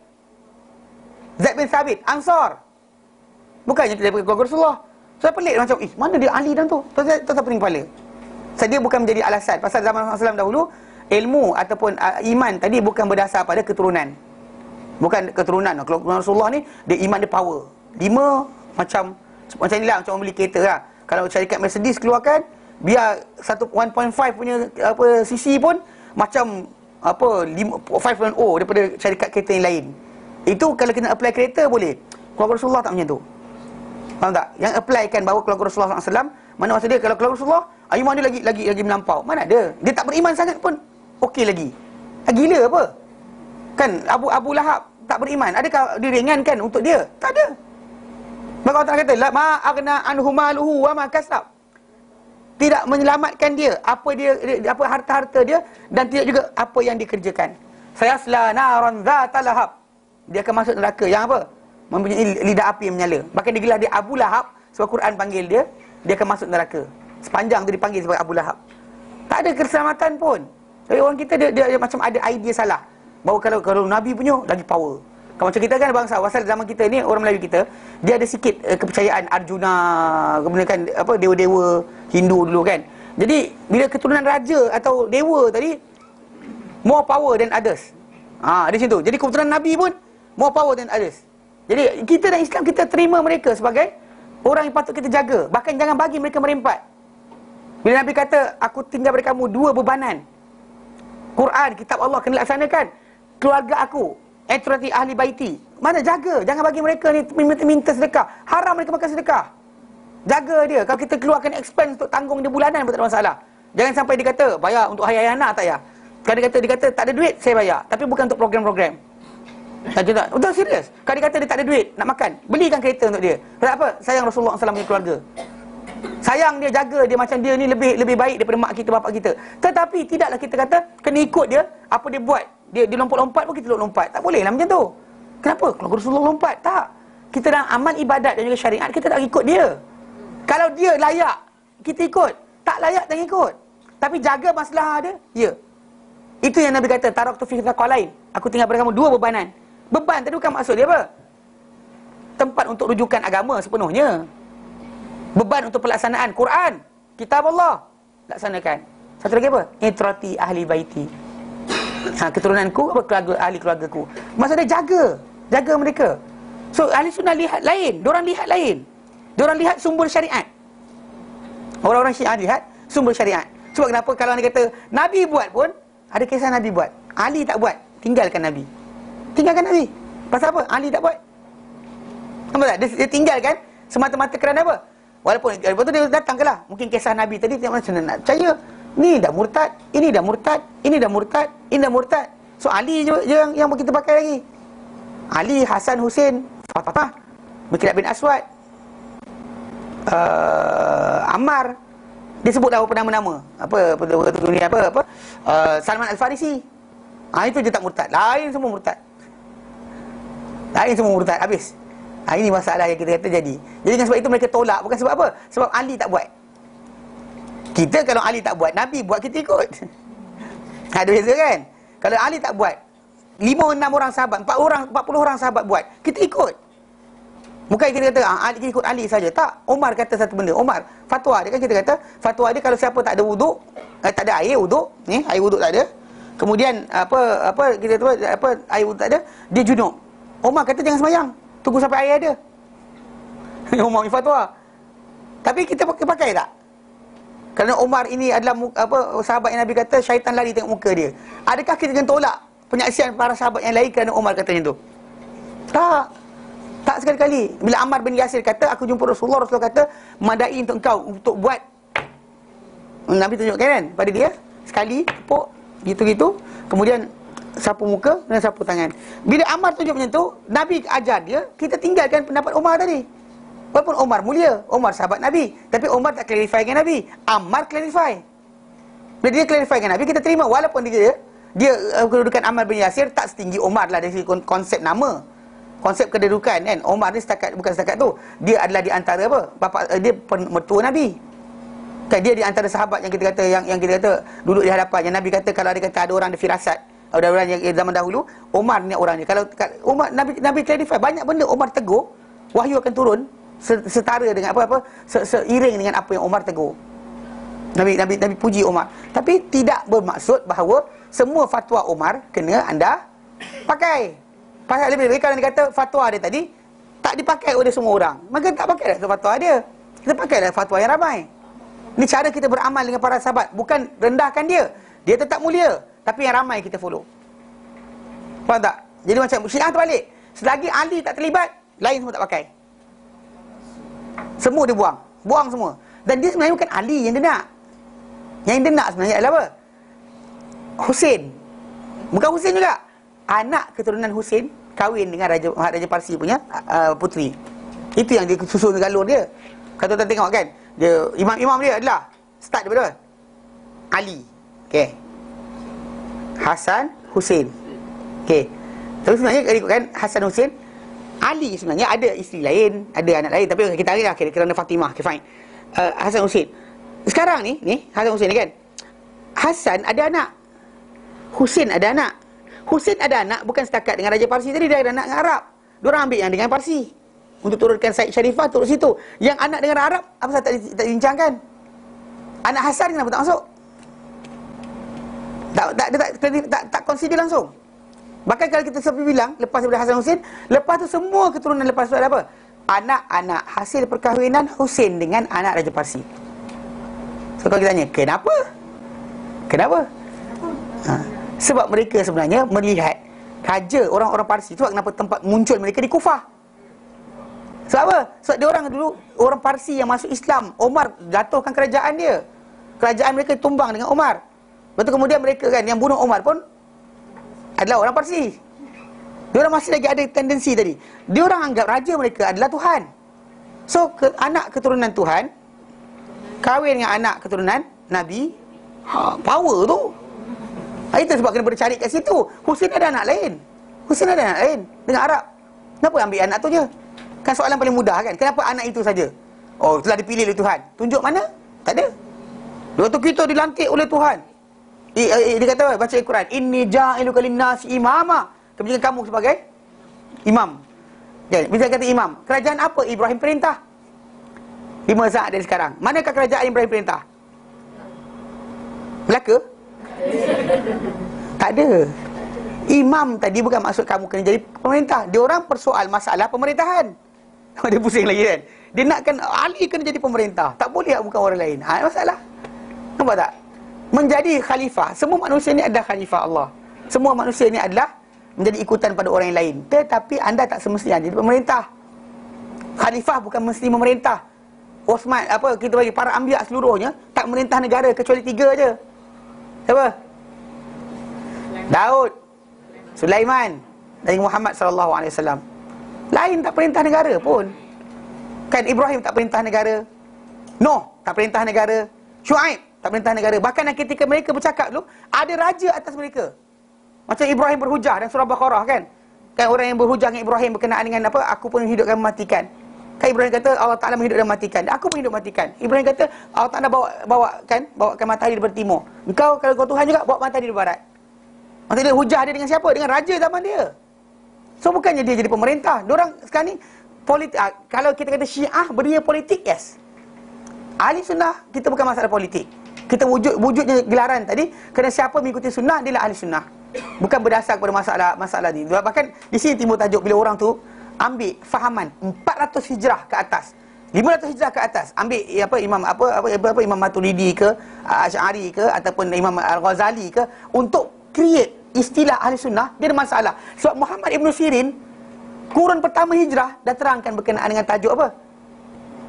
Zaid bin Thabit, Ansar, bukannya daripada keluarga Rasulullah. Saya pelik macam, mana dia ahli dan tu? Tak pening kepala. Sebab dia bukan menjadi alasan. Pasal zaman Rasulullah SAW dahulu, ilmu ataupun iman tadi bukan berdasar pada keturunan. Bukan keturunan. Kalau Rasulullah ni, dia iman dia power. 5 macam inilah, macam membeli kereta lah. Kalau syarikat Mercedes keluarkan, biar 1.5 punya cc pun macam 5.0 daripada syarikat kereta yang lain. Itu kalau kena apply kereta boleh. Keluarga Rasulullah tak macam tu. Faham tak? Yang applykan bahawa keluarga Rasulullah SAW, mana maksud dia kalau keluarga Rasulullah, iman dia lagi melampau. Mana ada? Dia tak beriman sangat pun okey lagi. Gila apa? Kan Abu Lahab tak beriman. Adakah diringankan untuk dia? Tak ada. Maka Allah Ta'ala kata, la ma'agna anhu maluhu wa ma kasab. Tidak menyelamatkan dia apa harta-harta dia, dan tidak juga apa yang dikerjakan. Sayasla naran dzata lahab. Dia akan masuk neraka yang apa? Mempunyai lidah api yang menyala. Bahkan digelar dia Abu Lahab sebab Quran panggil dia akan masuk neraka. Sepanjang tu dipanggil sebagai Abu Lahab. Tak ada keselamatan pun. Jadi orang kita dia macam ada idea salah bahawa kalau Nabi punya lagi power. Kalau macam kita kan bangsa, pasal zaman kita ni orang Melayu kita, dia ada sikit kepercayaan Arjuna, kemudian kan dewa-dewa Hindu dulu kan. Jadi bila keturunan raja atau dewa tadi more power than others. Di situ. Jadi keturunan Nabi pun more power than others. Jadi kita dan Islam, kita terima mereka sebagai orang yang patut kita jaga. Bahkan jangan bagi mereka merempat. Bila Nabi kata, aku tinggal pada kamu 2 bebanan. Quran, kitab Allah kena laksanakan. Keluarga aku, etrati ahli baiti. Mana jaga? Jangan bagi mereka ni minta sedekah. Haram mereka makan sedekah. Jaga dia. Kalau kita keluarkan expense untuk tanggung dia bulanan pun tak ada masalah. Jangan sampai dia kata bayar untuk ayah anak tak ya. Kalau dia kata tak ada duit, saya bayar. Tapi bukan untuk program-program. Tak, betul serius. Kalau dia kata dia tak ada duit nak makan, belikan kereta untuk dia. Sebab apa? Sayang Rasulullah SAW punya keluarga. Sayang dia, jaga dia macam dia ni lebih baik daripada mak kita, bapak kita. Tetapi tidaklah kita kata kena ikut dia apa dia buat. Dia lompat-lompat pun kita lompat. Tak boleh lah macam tu. Kenapa? Kalau Rasulullah lompat, tak. Kita dalam amal ibadat dan juga syariat, kita tak ikut dia. Kalau dia layak, kita ikut. Tak layak, tak ikut. Tapi jaga masalah dia, ya. Itu yang Nabi kata, taraktu fi thaqalain. Aku tinggal pada kamu dua bebanan. Beban tadi bukan maksud dia apa? Tempat untuk rujukan agama sepenuhnya. Beban untuk pelaksanaan Quran, kitab Allah, laksanakan. Satu lagi apa? Itrati ahli baiti. Keturunanku, keluarga, ahli keluargaku. Maksudnya jaga mereka. So ahli sunnah lihat lain, diorang lihat lain. Diorang lihat sumber syariat. Orang-orang Syiah lihat sumber syariat. Sebab kenapa kalau dia kata Nabi buat pun, ada kisah Nabi buat, Ali tak buat, tinggalkan Nabi. Pasal apa? Ali tak buat. Nampak tak? Dia tinggalkan semata-mata kerana apa? Walaupun lepas tu dia datang ke lah. Mungkin kisah Nabi tadi macam mana nak percaya. Ni dah murtad, ini dah murtad, ini dah murtad, ini dah murtad. So Ali je yang kita pakai lagi. Ali, Hasan, Husin, Fatimah, Miqdad bin Aswad, Ammar. Dia sebut dah beberapa nama-nama. Salman Al-Farisi. Itu je tak murtad. Lain semua murtad. Habis. Ini masalah yang kita kata jadi. Jadi dengan sebab itu mereka tolak. Bukan sebab apa? Sebab Ali tak buat. Kita kalau Ali tak buat, Nabi buat, kita ikut. Ada beza kan? Kalau Ali tak buat, 5-6 orang sahabat, 40 orang sahabat buat, kita ikut. Bukan kita kata kita ikut Ali saja. Tak. Umar kata satu benda. Umar fatwa dia kan, kita kata fatwa dia kalau siapa tak ada wuduk, tak ada air wuduk, air wuduk tak ada. Kemudian kita tahu air wuduk tak ada, dia junub. Umar kata jangan sembahyang, tunggu sampai air ada. Umar ni fatwa. Tapi kita pakai tak? Kerana Umar ini adalah sahabat yang Nabi kata syaitan lari tengok muka dia. Adakah kita jangan tolak penyaksian para sahabat yang lain kerana Umar kata macam tu? Tak sekali-kali. Bila Ammar bin Yasir kata, aku jumpa Rasulullah kata, madai untuk engkau untuk buat. Nabi tunjukkan kan pada dia, sekali tepuk gitu-gitu, kemudian sapu muka dan sapu tangan. Bila Ammar tunjuk macam tu, Nabi ajar dia, kita tinggalkan pendapat Umar tadi. Walaupun Umar mulia, Umar sahabat Nabi, tapi Umar tak clarify dengan Nabi. Ammar clarify. Bila dia clarify dengan Nabi, kita terima. Walaupun dia kedudukan Ammar bin Yasir tak setinggi Umar lah dari konsep nama, konsep kedudukan kan. Umar ni bukan setakat tu, dia adalah di antara dia mertua Nabi kan. Dia di antara sahabat yang kita kata yang kita kata duduk di hadapan, yang Nabi kata kalau dia kata ada orang ada firasat, ada orang yang zaman dahulu, Umar ni orangnya. Kalau Umar, Nabi clarify banyak benda, Umar tegur, wahyu akan turun setara dengan seiring dengan apa yang Umar tegur. Nabi puji Umar, tapi tidak bermaksud bahawa semua fatwa Umar kena anda pakai. Pasal lebih-lebih kalau dia kata fatwa dia tadi tak dipakai oleh semua orang, maka tak pakailah fatwa dia. Kita pakailah fatwa yang ramai. Ini cara kita beramal dengan para sahabat. Bukan rendahkan dia, dia tetap mulia, tapi yang ramai kita follow. Faham tak? Jadi macam Syiah terbalik. Selagi Ali tak terlibat, lain semua tak pakai. Semua dia buang semua. Dan dia sebenarnya bukan Ali yang dia nak. Yang dia nak sebenarnya adalah apa? Husin. Bukan Husin juga, anak keturunan Husin kahwin dengan Raja Parsi punya puteri. Itu yang dia susun galur dia. Kalau tuan tengok kan, dia imam dia adalah start daripada Ali, okey, Hasan, Husin, okey. Tapi sebenarnya kalau ikutkan Hasan, Husin, Ali sebenarnya ada isteri lain, ada anak lain, tapi kita tarik lah kerana Fatimah, okay, fine. Hasan, Husin. Sekarang ni Hasan, Husin ni kan, Hasan ada anak, Husin ada anak. Husin ada anak bukan setakat dengan Raja Parsi tadi, dia ada anak dengan Arab. Diorang ambil yang dengan Parsi untuk turunkan Said Sharifah, turun situ. Yang anak dengan Arab, apa sahaja tak dibincangkan? Anak Hasan kenapa tak masuk? Tak consider langsung. Bahkan kalau kita sampai bilang, lepas daripada Hasan, Husin, lepas tu semua keturunan lepas tu ada apa? Anak-anak hasil perkahwinan Husin dengan anak Raja Parsi. So kalau kita tanya, kenapa? Sebab mereka sebenarnya melihat raja orang-orang Parsi. Sebab kenapa tempat muncul mereka di Kufah. Sebab apa? Sebab dia orang dulu orang Parsi yang masuk Islam. Omar jatuhkan kerajaan dia. Kerajaan mereka tumbang dengan Omar. Lepas tu kemudian mereka kan yang bunuh Omar pun adalah orang Parsi. Dia orang masih lagi ada tendensi tadi. Dia orang anggap raja mereka adalah Tuhan. So anak keturunan Tuhan kahwin dengan anak keturunan Nabi, power tu. Itu sebab kena boleh cari kat situ. Husain ada anak lain. Husain ada anak lain dengan Arab. Kenapa ambil anak tu je? Kan soalan paling mudah kan. Kenapa anak itu saja? Oh, telah dipilih oleh Tuhan. Tunjuk mana? Tak ada. Waktu kita dilantik oleh Tuhan. Dia kata baca Al-Quran, inni ja'iluka lin-nasi imama. Kemudian kamu sebagai imam. Kan? Bisa kata imam. Kerajaan apa Ibrahim perintah? 5 saat dari sekarang. Manakah kerajaan Ibrahim perintah? Melaka? Tak ada. Imam tadi bukan maksud kamu kena jadi pemerintah. Dia orang persoal masalah pemerintahan. Dia pusing lagi kan. Dia nakkan Ali kena jadi pemerintah. Tak boleh bukan orang lain. Masalah. Nampak tak? Menjadi khalifah. Semua manusia ni adalah khalifah Allah. Semua manusia ni adalah menjadi ikutan pada orang yang lain. Tetapi anda tak semestinya jadi pemerintah. Khalifah bukan mesti memerintah. Osman, kita bagi para anbiya seluruhnya tak merintah negara kecuali 3 je. Siapa? Daud, Sulaiman dan Muhammad sallallahu alaihi wasallam. Lain tak perintah negara pun. Kan Ibrahim tak perintah negara. Nuh tak perintah negara. Syuaib tak perintah negara. Bahkan ketika mereka bercakap dulu, ada raja atas mereka. Macam Ibrahim berhujah dan surah Baqarah kan. Kan orang yang berhujah dengan Ibrahim berkenaan dengan apa? Aku pun hidupkan mematikan. Kan Ibrahim kata Allah Ta'ala menghidup dan matikan. Aku pun hidup matikan. Ibrahim kata Allah Ta'ala bawakan matahari daripada timur. Engkau kalau kau Tuhan juga bawa matahari dari barat. Maksudnya hujah dia dengan siapa? Dengan raja zaman dia. So bukannya dia jadi pemerintah. Diorang sekarang ni politik. Kalau kita kata Syiah beria politik, yes. Ahli sunnah kita bukan masalah politik. Kita wujudnya gelaran tadi kerana siapa mengikuti sunnah dia lah ahli sunnah. Bukan berdasar kepada masalah ni. Bahkan di sini timbul tajuk bila orang tu ambil fahaman 400 hijrah ke atas, 500 hijrah ke atas, ambil Imam Maturidi ke, Asy'ari ke, ataupun Imam Al-Ghazali ke, untuk create istilah ahli sunnah, dia ada masalah. Sebab Muhammad Ibn Sirin kurun pertama hijrah dah terangkan berkenaan dengan tajuk apa?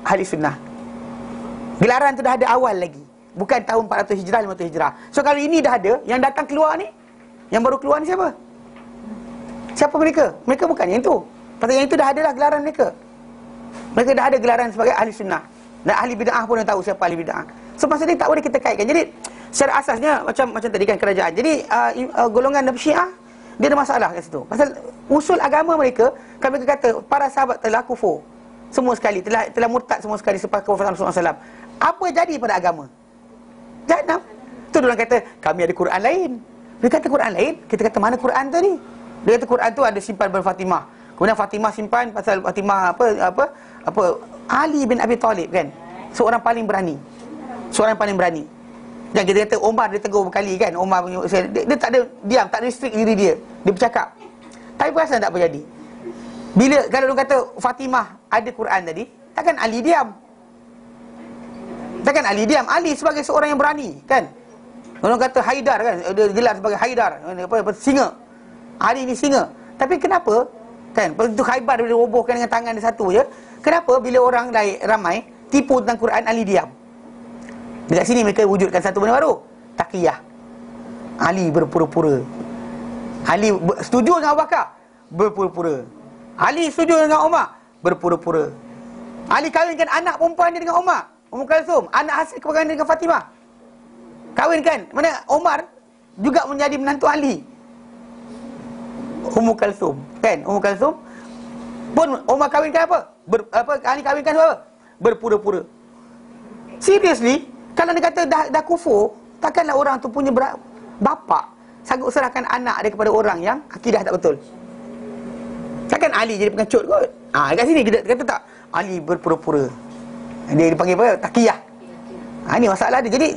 Ahli sunnah. Gelaran tu dah ada awal lagi. Bukan tahun 400 hijrah, 500 hijrah. So kalau ini dah ada, yang datang keluar ni, yang baru keluar ni siapa? Siapa mereka? Mereka bukan yang itu. Pasal yang itu dah ada lah gelaran mereka. Mereka dah ada gelaran sebagai ahli sunnah. Dan ahli bid'ah pun dah tahu siapa ahli bid'ah. So pasal ni tak boleh kita kaitkan. Jadi secara asasnya macam tadi kan kerajaan. Jadi golongan Syiah dia ada masalah kat situ. Pasal usul agama mereka, kalau mereka kata para sahabat telah kufur semua sekali, telah murtad semua sekali selepas kewafatan Rasulullah SAW. Apa jadi pada agama? Jahannam. Tu dia orang kata kami ada Quran lain. Dia kata Quran lain, kita kata mana Quran tu ni? Dia kata Quran tu ada simpan pada Fatimah. Kemudian Fatimah simpan pasal Fatimah apa Ali bin Abi Talib kan. Seorang paling berani. Seorang paling berani. Dan kita kata Umar dia tegur berkali kan. Umar punya dia tak ada diam, tak restrict diri dia. Dia bercakap. Tapi perasan tak apa jadi. Bila kalau dia kata Fatimah ada Quran tadi, takkan Ali diam. Takkan Ali diam. Ali sebagai seorang yang berani kan. Orang kata Haidar kan, dia gelar sebagai Haidar, apa singa. Ali ni singa. Tapi kenapa kan begitu Khaibar dia robohkan dengan tangan dia satu je, kenapa bila orang ramai tipu tentang Quran Ali diam? Dekat sini mereka wujudkan satu benda baru, taqiyah. Ali berpura-pura. Ali setuju dengan Abu Bakar, berpura-pura. Ali setuju dengan Umar, berpura-pura. Ali kahwinkan anak perempuan dia dengan Umar, Ummu Kalsum, anak hasil keperkahwinan dengan Fatimah. Kahwinkan. Mana Umar juga menjadi menantu Ali. Ummu Kalsum, kan? Ummu Kalsum pun Umar kahwinkan apa? Ali kahwinkan apa? Berpura-pura. Seriously, kalau dia kata dah kufur, takkanlah orang tu punya bapa sanggup serahkan anak dia kepada orang yang akidah tak betul. Takkan Ali jadi pengecut kot. Dekat sini kita kata tak, Ali berpura-pura. Dia dipanggil apa? Taqiyah. Ini masalah dia. Jadi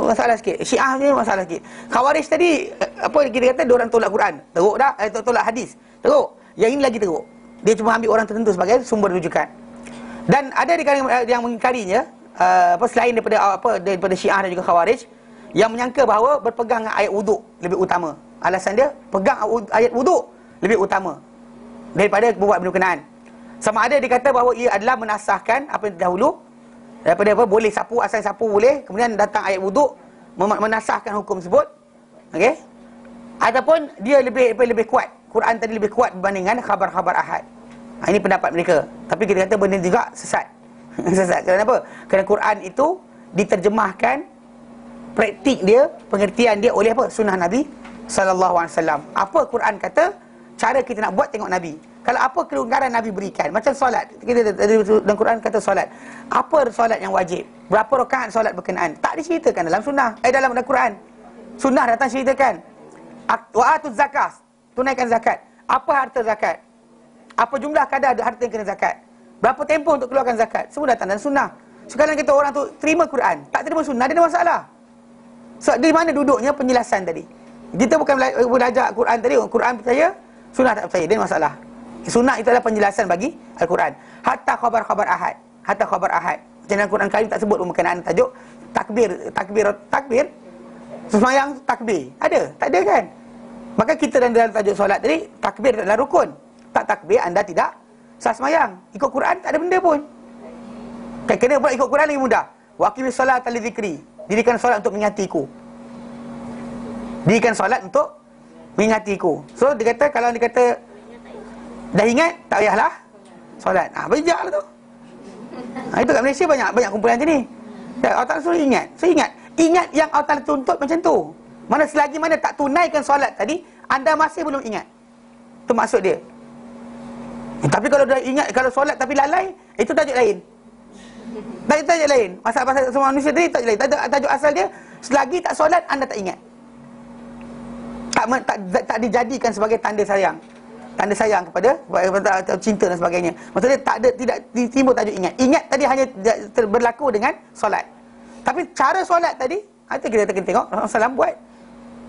masalah sikit. Syiah ni masalah sikit. Khawarij tadi kita kata dia orang tolak Quran. Teruk dah, tolak hadis. Teruk. Yang ini lagi teruk. Dia cuma ambil orang tertentu sebagai sumber rujukan. Dan ada di kalangan yang mengingkarinya, selain daripada Syiah dan juga Khawarij, yang menyangka bahawa berpegang dengan ayat wuduk lebih utama. alasan dia pegang ayat wuduk lebih utama daripada buat benda berkenaan. Sama ada dia kata bahawa ia adalah menasahkan apa yang dahulu, daripada apa, boleh sapu, asal sapu boleh, kemudian datang ayat wuduk menasahkan hukum tersebut. Okey. Ataupun dia lebih kuat, Quran tadi lebih kuat berbandingkan khabar-khabar ahad. Ini pendapat mereka. Tapi kita kata benda juga sesat. Sesat. Kenapa? Kerana Quran itu diterjemahkan, praktik dia, pengertian dia oleh apa? Sunnah Nabi sallallahu alaihi wasallam. Apa Quran kata, cara kita nak buat tengok Nabi. Kalau apa kelonggaran Nabi berikan, macam solat, kita dalam Quran kata solat, apa solat yang wajib, berapa rakaat solat berkenaan, tak diceritakan dalam sunnah, dalam Quran. Sunnah datang ceritakan. Wa atuz zakat, tunaikan zakat. Apa harta zakat? Apa jumlah kadar harta yang kena zakat? Berapa tempoh untuk keluarkan zakat? Semua datang dalam sunnah. Sekarang kita orang tu terima Quran, tak terima sunnah, dia ada masalah. So, di mana duduknya penjelasan tadi? Kita bukan belajar Quran tadi, Quran percaya, sunnah tak percaya, dia ada masalah. Sunnah itu adalah penjelasan bagi Al-Quran. Hatta khabar-khabar ahad. Hatta khabar ahad. Macam dalam Quran Karim tak sebut berkenaan tajuk takbir. Sembahyang takbir. Ada? Tak ada kan? Maka kita dalam tajuk solat tadi, takbir adalah rukun. Tak takbir, anda tidak sah sembahyang. Ikut Quran tak ada benda pun. Kan kena buat ikut Quran lagi mudah. Wa aqimis solata li dzikri. Dirikan solat untuk mengingatiku. Dirikan solat untuk mengingatiku. So dia kata, kalau dia kata dah ingat, tak payahlah solat. Bijak lah tu. Itu kat Malaysia banyak kumpulan macam ni. Allah Ta'ala suruh ingat. So ingat yang Allah Ta'ala tuntut macam tu. Mana selagi mana tak tunaikan solat tadi, anda masih belum ingat. Itu maksud dia. Tapi kalau dah ingat, kalau solat tapi lalai, itu tajuk lain. Tajuk lain. Masalah semua manusia tadi tajuk lain. Tajuk asal dia, selagi tak solat, anda tak ingat. Tak dijadikan sebagai tanda sayang. Tanda sayang kepada cinta dan sebagainya. Maksudnya tidak ditimbul tajuk ingat. Ingat tadi hanya berlaku dengan solat. Tapi cara solat tadi, itu kita kena tengok Rasulullah SAW buat.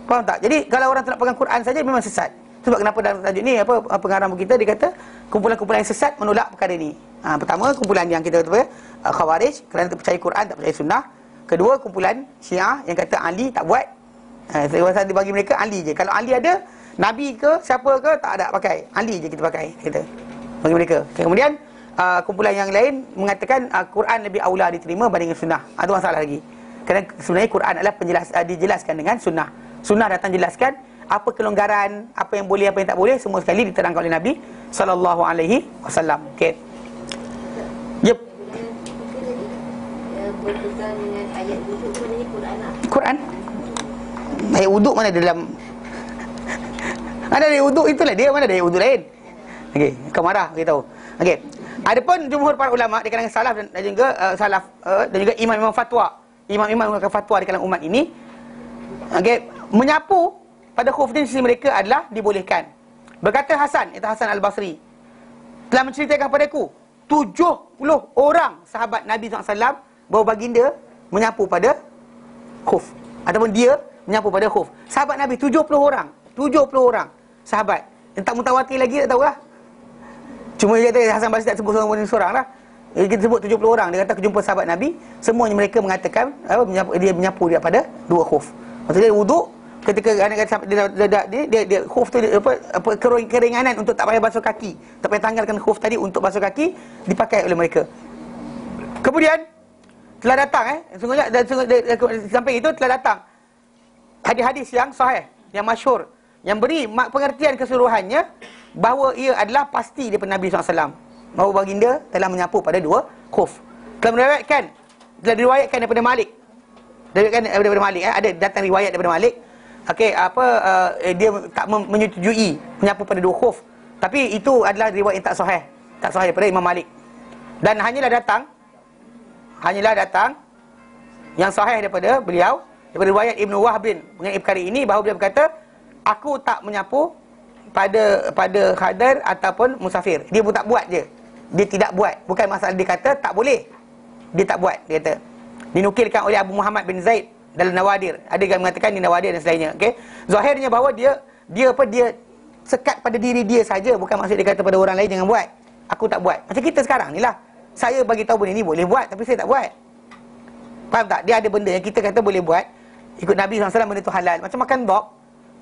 Faham tak? Jadi kalau orang tak nak pegang Quran saja memang sesat. Sebab kenapa dalam tajuk ni pengarang kita dia kata kumpulan-kumpulan yang sesat menolak perkara ni. Pertama, kumpulan yang kita kata Khawarij, kerana tak percaya Quran, tak percaya sunnah. Kedua, kumpulan Syiah yang kata Ali tak buat. Saya bagi mereka Ali je. Kalau Ali ada, Nabi ke siapa ke tak ada pakai, Ali je kita pakai, kita bagi mereka. Kemudian kumpulan yang lain mengatakan Quran lebih aula diterima berbanding sunnah. Itu masalah lagi. Kerana sebenarnya Quran adalah dijelaskan dengan sunnah. Sunnah datang jelaskan apa kelonggaran, apa yang boleh, apa yang tak boleh, semua sekali diterangkan oleh Nabi sallallahu alaihi wasallam. Okey. Yep. Berpegang dengan ayat wuduk sebenarnya Quran lah. Quran. Ayat wuduk mana dalam? Ada ayat wuduk itulah dia, mana ada ayat wuduk lain. Okey, kau marah beritahu. Okey. Adapun jumhur para ulama di kalangan salaf dan juga dan juga imam-imam fatwa. Imam-imam yang fatwa di kalangan umat ini, okey, menyapu pada khuf di sisi mereka adalah dibolehkan. Berkata Hasan, itu Hasan Al-Basri, telah menceritakan kepadaku 70 orang sahabat Nabi SAW bahawa baginda menyapu pada khuf, ataupun dia menyapu pada khuf. Sahabat Nabi 70 orang sahabat. Yang tak mutawatir lagi tak tahulah. Cuma dia kata Hasan Basri tak sebut seorang lah. Kita sebut 70 orang. Dia kata jumpa sahabat Nabi, semuanya mereka mengatakan dia menyapu dia pada dua khuf. Maksudnya wuduk, ketika dia khuf tu keringanan untuk tak payah basuh kaki, tak payah tanggalkan khuf tadi untuk basuh kaki, dipakai oleh mereka. Kemudian telah datang sampai itu telah datang hadis-hadis yang sahih, yang masyhur, yang beri pengertian keseluruhannya bahawa ia adalah pasti daripada Nabi SAW, bahawa baginda telah menyapu pada dua khuf. Telah diriwayatkan daripada Malik. Daripada Malik, ada datang riwayat daripada Malik. Okey, dia tak menyetujui menyapu pada dua khuf. Tapi itu adalah riwayat yang tak sahih daripada Imam Malik. Dan hanyalah datang yang sahih daripada beliau, daripada riwayat Ibnu Wahb mengenai perkara ini, bahawa beliau berkata, aku tak menyapu pada hadar ataupun musafir. Dia pun tak buat je. Dia tidak buat. Bukan masalah dia kata tak boleh, dia tak buat, dia kata. Dinukilkan oleh Abu Muhammad bin Zaid dalam Nawadir. Ada yang mengatakan di Nawadir dan selainnya. Okey. Zahirnya bahawa dia sekat pada diri dia saja, bukan maksud dia kata pada orang lain jangan buat. Aku tak buat. Macam kita sekarang ni lah. Saya bagi tahu benda ni boleh buat, tapi saya tak buat. Faham tak? Dia ada benda yang kita kata boleh buat, ikut Nabi SAW benda tu halal. Macam makan dog.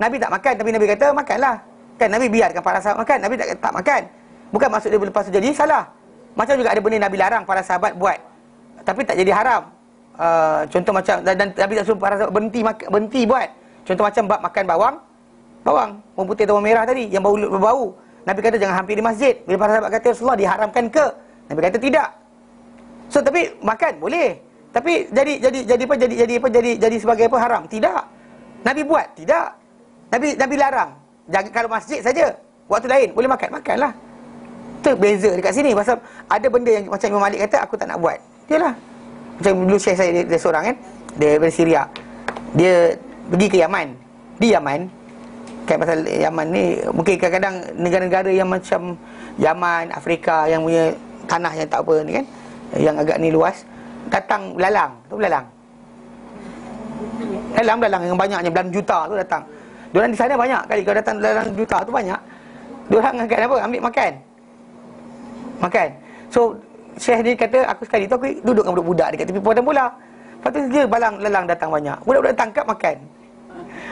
Nabi tak makan, tapi Nabi kata makanlah. Kan Nabi biarkan para sahabat makan, Nabi tak makan. Bukan maksud dia lepas tu jadi salah. Macam juga ada benda Nabi larang para sahabat buat, tapi tak jadi haram. Contoh macam, dan Nabi tak suruh para sahabat berhenti buat. Contoh macam bab makan bawang, bawang putih atau merah tadi yang berbau. Nabi kata jangan hampiri masjid. Bila para sahabat kata Rasulullah diharamkan ke? Nabi kata tidak. So tapi makan boleh. Tapi jadi sebagai apa, haram? Tidak. Nabi buat? Tidak. Nabi larang. Jangan, kalau masjid saja. Waktu lain boleh makan, makanlah. Itu beza dekat sini. Pasal ada benda yang macam Imam Malik kata aku tak nak buat. Yalah. Macam dulu syekh saya, dia seorang kan, dia dari Syria. Dia pergi ke Yaman. Di Yaman, kan pasal Yaman ni mungkin kadang-kadang negara-negara yang macam Yaman, Afrika yang punya tanah yang tak apa ni kan, yang agak ni luas, datang belalang. Tu belalang. Belalang yang banyaknya, belalang juta tu datang. Diorang di sana banyak kali. Kalau datang belalang juta tu banyak, diorang akan apa? Ambil makan. So Syekh ni kata aku sekali tu aku duduk dengan budak-budak dekat tepi padang bola. Lepas tu dia belalang datang banyak. Budak-budak tangkap makan.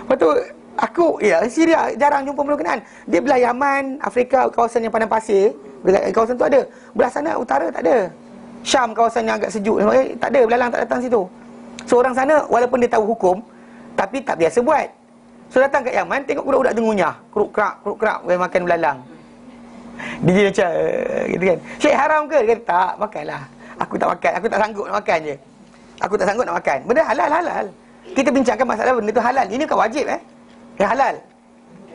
Lepas tu aku, Syria jarang jumpa berkenaan. Dia belah Yaman, Afrika, kawasan yang padang pasir, kawasan tu ada. Belah sana utara tak ada. Syam kawasan yang agak sejuk, tak ada, belalang tak datang situ. So orang sana walaupun dia tahu hukum, tapi tak biasa buat. So datang kat Yaman, tengok budak-budak tu ngunyah, keruk-kerak makan belalang. Dia macam gitu kan. Syekh haram ke? Dia kata tak, makanlah. Aku tak makan, aku tak sanggup nak makan je. Aku tak sanggup nak makan. Benda halal. Kita bincangkan masalah benda tu halal. Ini bukan wajib yang halal.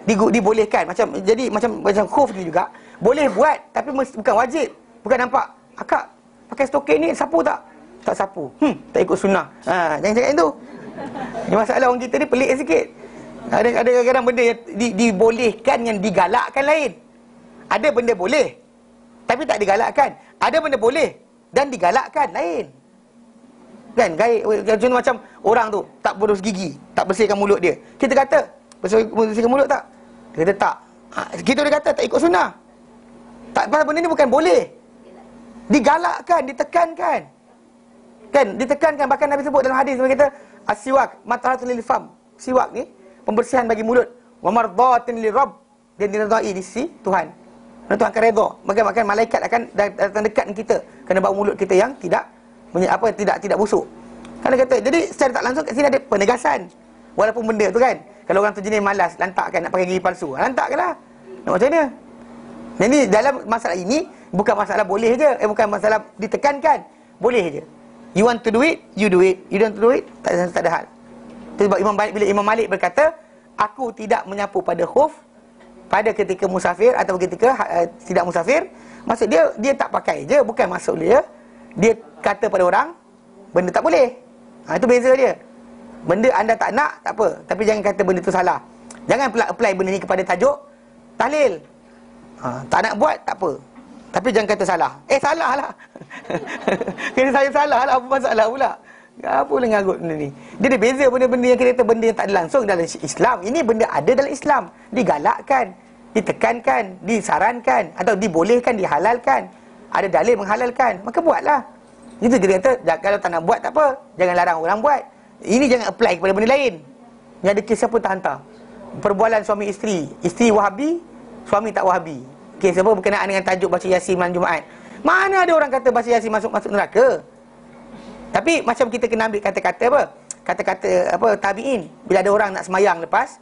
Dibolehkan. Macam khuf ni juga boleh buat, tapi bukan wajib. Bukan nampak akak pakai stokin ni sapu tak? Tak sapu. Tak ikut sunnah. Jangan cakap itu. Ni masalah orang kita ni pelik sikit. Ada kadang-kadang benda yang dibolehkan yang digalakkan lain. Ada benda boleh tapi tak digalakkan. Ada benda boleh dan digalakkan lain. Kan? Contoh macam orang tu tak berus gigi, tak bersihkan mulut dia. Kita kata bersihkan mulut tak? Dia kata tak. Kita dia kata tak ikut sunnah. Tak, pasal benda ni bukan boleh. Digalakkan, ditekankan. Kan? Ditekankan. Bahkan Nabi sebut dalam hadis, Nabi kata as-siwak mataratul lil fam. Siwak ni pembersihan bagi mulut. Wa mardatin lirabb, dan diredai di sisi Tuhan. Dan Tuhan akan redha. Bahkan malaikat akan datang dekat dengan kita kerana bau mulut kita yang tidak busuk. Kan dia kata, jadi secara tak langsung kat sini ada penegasan. Walaupun benda tu kan, kalau orang tu jenis malas, lantakkan nak pakai gigi palsu, lantakkanlah. Nak macam mana? Jadi dalam masalah ini bukan masalah boleh je, bukan masalah ditekankan, boleh je. You want to do it, you do it. You don't do it, tak ada hal. Sebab bila Imam Malik berkata, aku tidak menyapu pada khuf pada ketika musafir atau ketika tidak musafir, maksud dia tak pakai je, bukan maksud dia kata pada orang benda tak boleh. Itu beza dia. Benda anda tak nak, tak apa, tapi jangan kata benda tu salah. Jangan apply benda ni kepada tajuk tahlil. Tak nak buat, tak apa, tapi jangan kata salah. Salah lah. Kena saya salah lah, apa masalah pula? Apa boleh ngagut benda ni? Dia ada beza benda-benda yang kita kata benda yang tak ada langsung dalam Islam. Ini benda ada dalam Islam, digalakkan, ditekankan, disarankan, atau dibolehkan, dihalalkan. Ada dalil menghalalkan, maka buatlah. Itu kita kata, kalau tak nak buat tak apa, jangan larang orang buat. Ini jangan apply kepada benda lain. Yang ada kes siapa tak hantar. Perbualan suami isteri Wahabi, suami tak Wahabi. Kes apa berkenaan dengan tajuk baca Yasin malam Jumaat. Mana ada orang kata baca Yasin masuk neraka? Tapi macam kita kena ambil kata-kata apa? Kata-kata apa tabi'in. Bila ada orang nak semayang lepas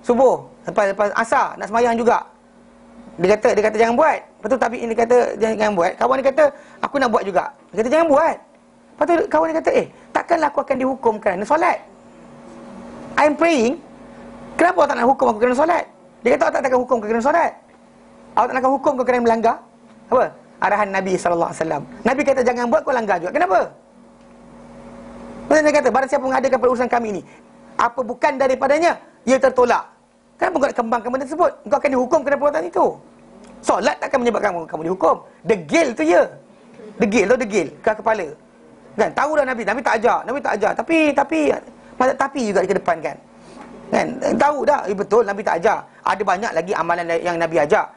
subuh, lepas asar nak semayang juga. Dia kata jangan buat. Lepas tu tabi'in dia kata jangan buat. Kawan dia kata aku nak buat juga. Dia kata jangan buat. Lepas tu kawan dia kata takkanlah aku akan dihukum kerana solat. I'm praying. Kenapa awak tak nak hukum aku kerana solat? Dia kata awak tak akan hukum kerana solat. Awak tak akan hukum kerana melanggar apa? Arahan Nabi SAW. Nabi kata jangan buat, kau langgar juga. Kenapa? Maksudnya dia kata, barang siapa mengadakan perurusan kami ini, apa bukan daripadanya, ia tertolak. Kenapa kau nak kembangkan benda tersebut? Kau akan dihukum kerana perbuatan itu. Solat takkan menyebabkan kamu dihukum. Degil tu ya. Degil ke kepala. Kan? Tahu dah Nabi tak ajar. Tapi juga di depan kan. Kan? Tahu dah, betul Nabi tak ajar. Ada banyak lagi amalan yang Nabi ajar,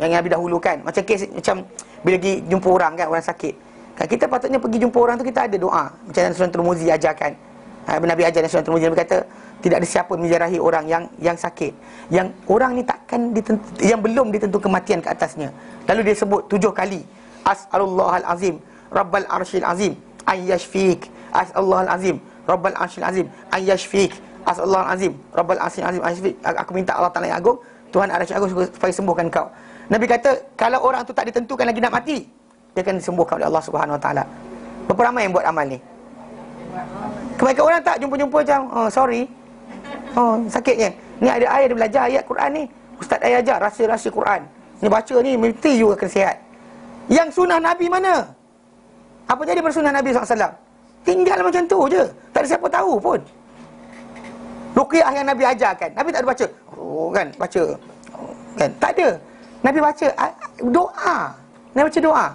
yang Nabi dahulukan. Macam kes, macam bila pergi jumpa orang kan, orang sakit. Kan kita patutnya pergi jumpa orang tu, kita ada doa. Macam Sunan Tirmizi ajarkan. Nabi ajar Sunan Tirmizi, Nabi kata tidak ada siapa menjarahi orang yang sakit. Yang orang ni takkan yang belum ditentu kematian ke atasnya. Lalu dia sebut 7 kali. As'alullahal azim, Rabbal arsyil azim, ayyashfik. As'alullahal azim, Rabbal arsyil azim, ayyashfik. As'alullahal azim, Rabbal arsyil azim, ayyashfik. Aku minta Allah Ta'ala yang agung, Tuhan arsyil agung, supaya sembuhkan kau. Nabi kata, kalau orang tu tak ditentukan lagi nak mati, dia akan disembuhkan oleh Allah Subhanahu Wa Ta'ala. Berapa ramai yang buat amal ni? Kebanyakan orang tak jumpa-jumpa macam, oh sorry, oh sakitnya. Ni ada ayat, dia belajar ayat Quran ni. Ustaz ayat ajar rahsia-rahsia Quran. Ni baca ni, mesti you akan sihat. Yang sunnah Nabi mana? Apa jadi pada sunnah Nabi SAW? Tinggal macam tu je. Tak ada siapa tahu pun. Ruqyah yang Nabi ajarkan, Nabi tak ada baca. Oh kan, baca. Kan, tak ada. Nabi baca doa. Nabi baca doa.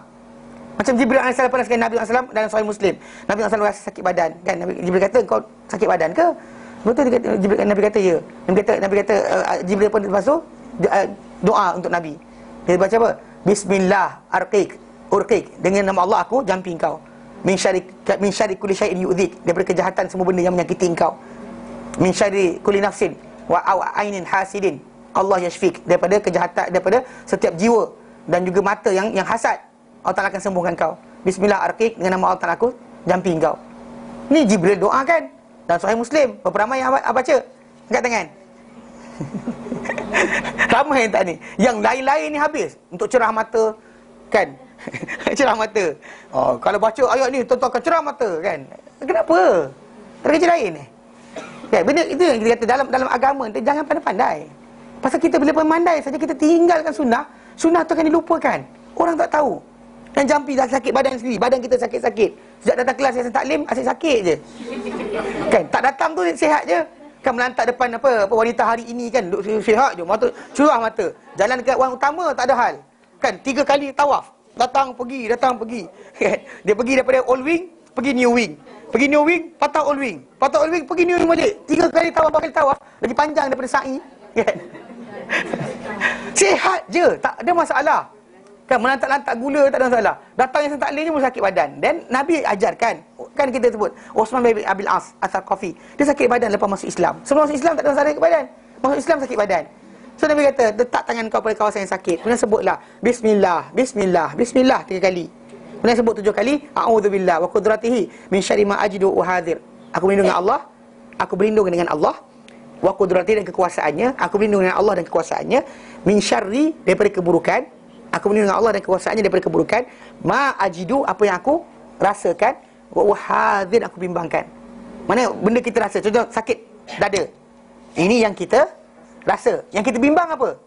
Macam Jibril AS pernah sekali Nabi SAW dalam Sahih Muslim. Nabi SAW rasa sakit badan. Kan, Jibril kata, kau sakit badan ke? Betul dia kata, Nabi kata ya. Nabi kata Jibril pun lepas tu doa untuk Nabi. Dia baca apa? Bismillah urqiq. Dengan nama Allah aku jampi kau. Min syarri kulli syai'in yu'dhik. Daripada kejahatan semua benda yang menyakiti engkau. Min syarri kulli nafsin wa ainin hasidin. Allah yashfik. Daripada kejahatan, daripada setiap jiwa dan juga mata yang hasad, Allah Ta'ala akan sembuhkan kau. Bismillah arqiq, dengan nama Allah Ta'ala aku jampi kau. Ni Jibril doa kan, dan Sahih Muslim. Berapa ramai yang baca? Angkat tangan. Ramai yang tak ni. Yang lain-lain ni habis untuk cerah mata kan. Cerah mata. Oh, kalau baca ayat ni tuan-tuan akan cerah mata kan. Kenapa? Tak ada kerja lain ni. Kan, benda itu yang kita kata dalam agama tu, jangan pandai-pandai. Pasal kita bila pandai saja kita tinggalkan sunnah, sunnah tu akan dilupakan. Orang tak tahu. Dan jampi dah sakit badan sendiri. Badan kita sakit-sakit. Sejak datang kelas yang taklim, asyik sakit je. Kan, tak datang tu sihat je. Kan melantak depan apa wanita hari ini kan, duduk sihat je, mata curah mata. Jalan dekat orang utama tak ada hal. Kan 3 kali tawaf. Datang pergi. Kan? Dia pergi daripada old wing, pergi new wing. Pergi new wing, patah old wing. Patah old wing, pergi new wing balik. 3 kali tawaf, 4 kali tawaf. Lagi panjang daripada sa'i. Kan? Sihat je, tak ada masalah. Kan melantak-lantak gula tak ada masalah. Datang yang taklim je pun sakit badan. Dan Nabi ajarkan, kan kita sebut Osman bin Abil As As-Saqafi, dia sakit badan lepas masuk Islam. Sebelum masuk Islam tak ada masalah sakit badan. Masuk Islam sakit badan. So Nabi kata, letak tangan kau pada kawasan yang sakit. Kemudian sebutlah Bismillah 3 kali. Kemudian sebut 7 kali, a'udzubillah wa qudratihi min syarri ma ajidu wa hadir. Aku berlindung dengan Allah. Aku berlindung dengan Allah. Wa qudratihi dan kekuasaannya. Aku berlindung dengan Allah dan kekuasaannya. Min syarri, daripada keburukan. Aku berlindung dengan Allah dan kekuasaannya daripada keburukan. Ma ajidu, apa yang aku rasakan. Wa hadir, aku bimbangkan. Mana benda kita rasa? Contoh sakit dada. Ini yang kita rasa. Yang kita bimbang apa?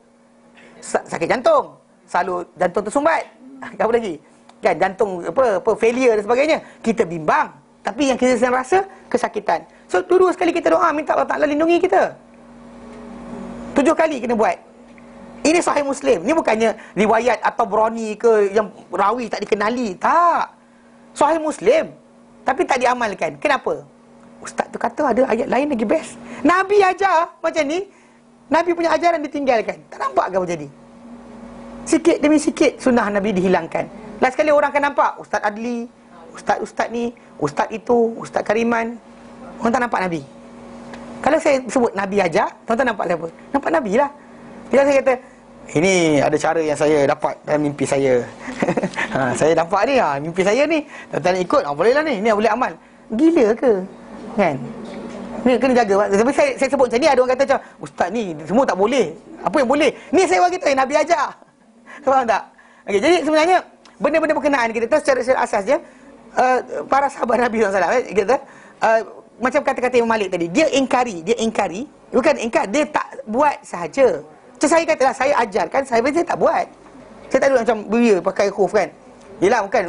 Sakit jantung. Selalu jantung tersumbat. Apa lagi? Kan jantung apa failure dan sebagainya. Kita bimbang. Tapi yang kita sedang rasa kesakitan. So dua sekali kita doa minta Allah Ta'ala lindungi kita. 7 kali kena buat. Ini Sahih Muslim. Ini bukannya riwayat atau Brani ke yang rawi tak dikenali. Tak. Sahih Muslim. Tapi tak diamalkan. Kenapa? Ustaz tu kata ada ayat lain lagi best. Nabi ajar macam ni. Nabi punya ajaran ditinggalkan. Tak nampak ke apa jadi? Sikit demi sikit sunnah Nabi dihilangkan. Last sekali orang akan nampak Ustaz Adli, Ustaz ni, Ustaz itu, Ustaz Kariman. Orang tak nampak Nabi. Kalau saya sebut Nabi ajar, tuan-tuan nampak siapa? Nampak Nabi lah. Bila saya kata, ini ada cara yang saya dapat dalam mimpi saya. Saya nampak ni, mimpi saya ni. Tuan-tuan ikut, boleh lah ni boleh amal. Gila ke? Kan? Ni kena jaga. Tapi saya sebut macam ni, ada orang kata macam, Ustaz ni semua tak boleh. Apa yang boleh? Ni saya bagi tahu, Nabi ajar. Faham tak? Okay, jadi sebenarnya benda-benda berkenaan kita tu secara asas je, para sahabat Nabi SAW kita, macam kata-kata Imam Malik tadi, dia ingkari, bukan ingkar, dia tak buat sahaja. Macam saya katalah, saya ajarkan, saya tak buat. Saya tak ada macam beria pakai khuf kan. Yelah, bukan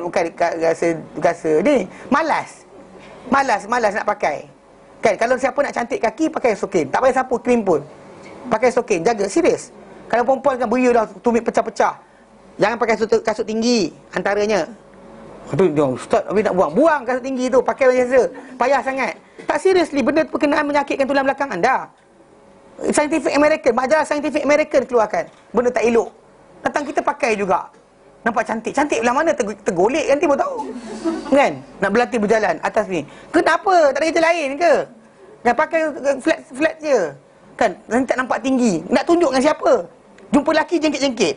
rasa ni malas nak pakai. Kan, kalau siapa nak cantik kaki, pakai sokin. Tak payah sapu krim pun. Pakai sokin, jaga, serius. Kalau perempuan kan beria dah, tumit pecah-pecah. Jangan pakai kasut tinggi antaranya. Tu dia Ustaz, habis nak buang kasut tinggi tu, pakai biasa. Payah sangat. Tak seriously, benda berkenaan menyakitkan tulang belakang anda. Scientific American, majalah Scientific American keluarkan. Benda tak elok. Datang kita pakai juga. Nampak cantik. Cantik belah mana? Tergolek nanti baru tahu. Kan? Nak berlatih berjalan atas ni. Kenapa? Tak ada kerja lain ke? Kan pakai flat je. Kan nanti tak nampak tinggi. Nak tunjuk dengan siapa? Jumpa lelaki jengkit-jengkit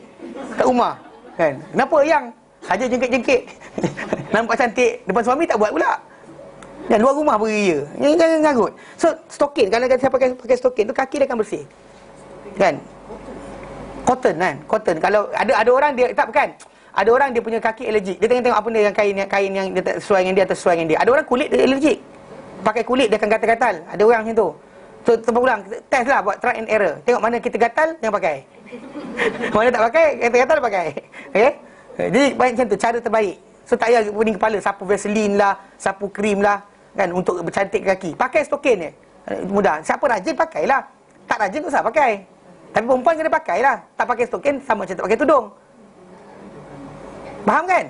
kat rumah. Kan? Kenapa yang saja jengkit-jengkit? Nampak cantik depan suami tak buat pula. Dan luar rumah beria. Jangan ngarut. So stokin, kalau saya pakai stokin tu kaki dia akan bersih. Kan? Cotton kan? Cotton. Kalau ada orang dia tak kan? Ada orang dia punya kaki alergik. Dia tengok apa benda yang kain yang dia tak sesuai dengan dia atau sesuai dengan dia. Ada orang kulit dia alergik. Pakai kulit dia akan gatal-gatal. Ada orang macam tu. So terulang, test lah, buat try and error. Tengok mana kita gatal, jangan pakai. Mana tak pakai, gatal pakai. Okey? Jadi baik macam tu, cara terbaik. So tak payah pening kepala, sapu Vaseline lah, sapu krim lah, kan, untuk bercantik kaki. Pakai stokin je. Mudah. Siapa rajin pakailah. Tak rajin tak usah pakai. Tapi perempuan kena pakai lah. Tak pakai stokin sama macam tak pakai tudung. Faham kan?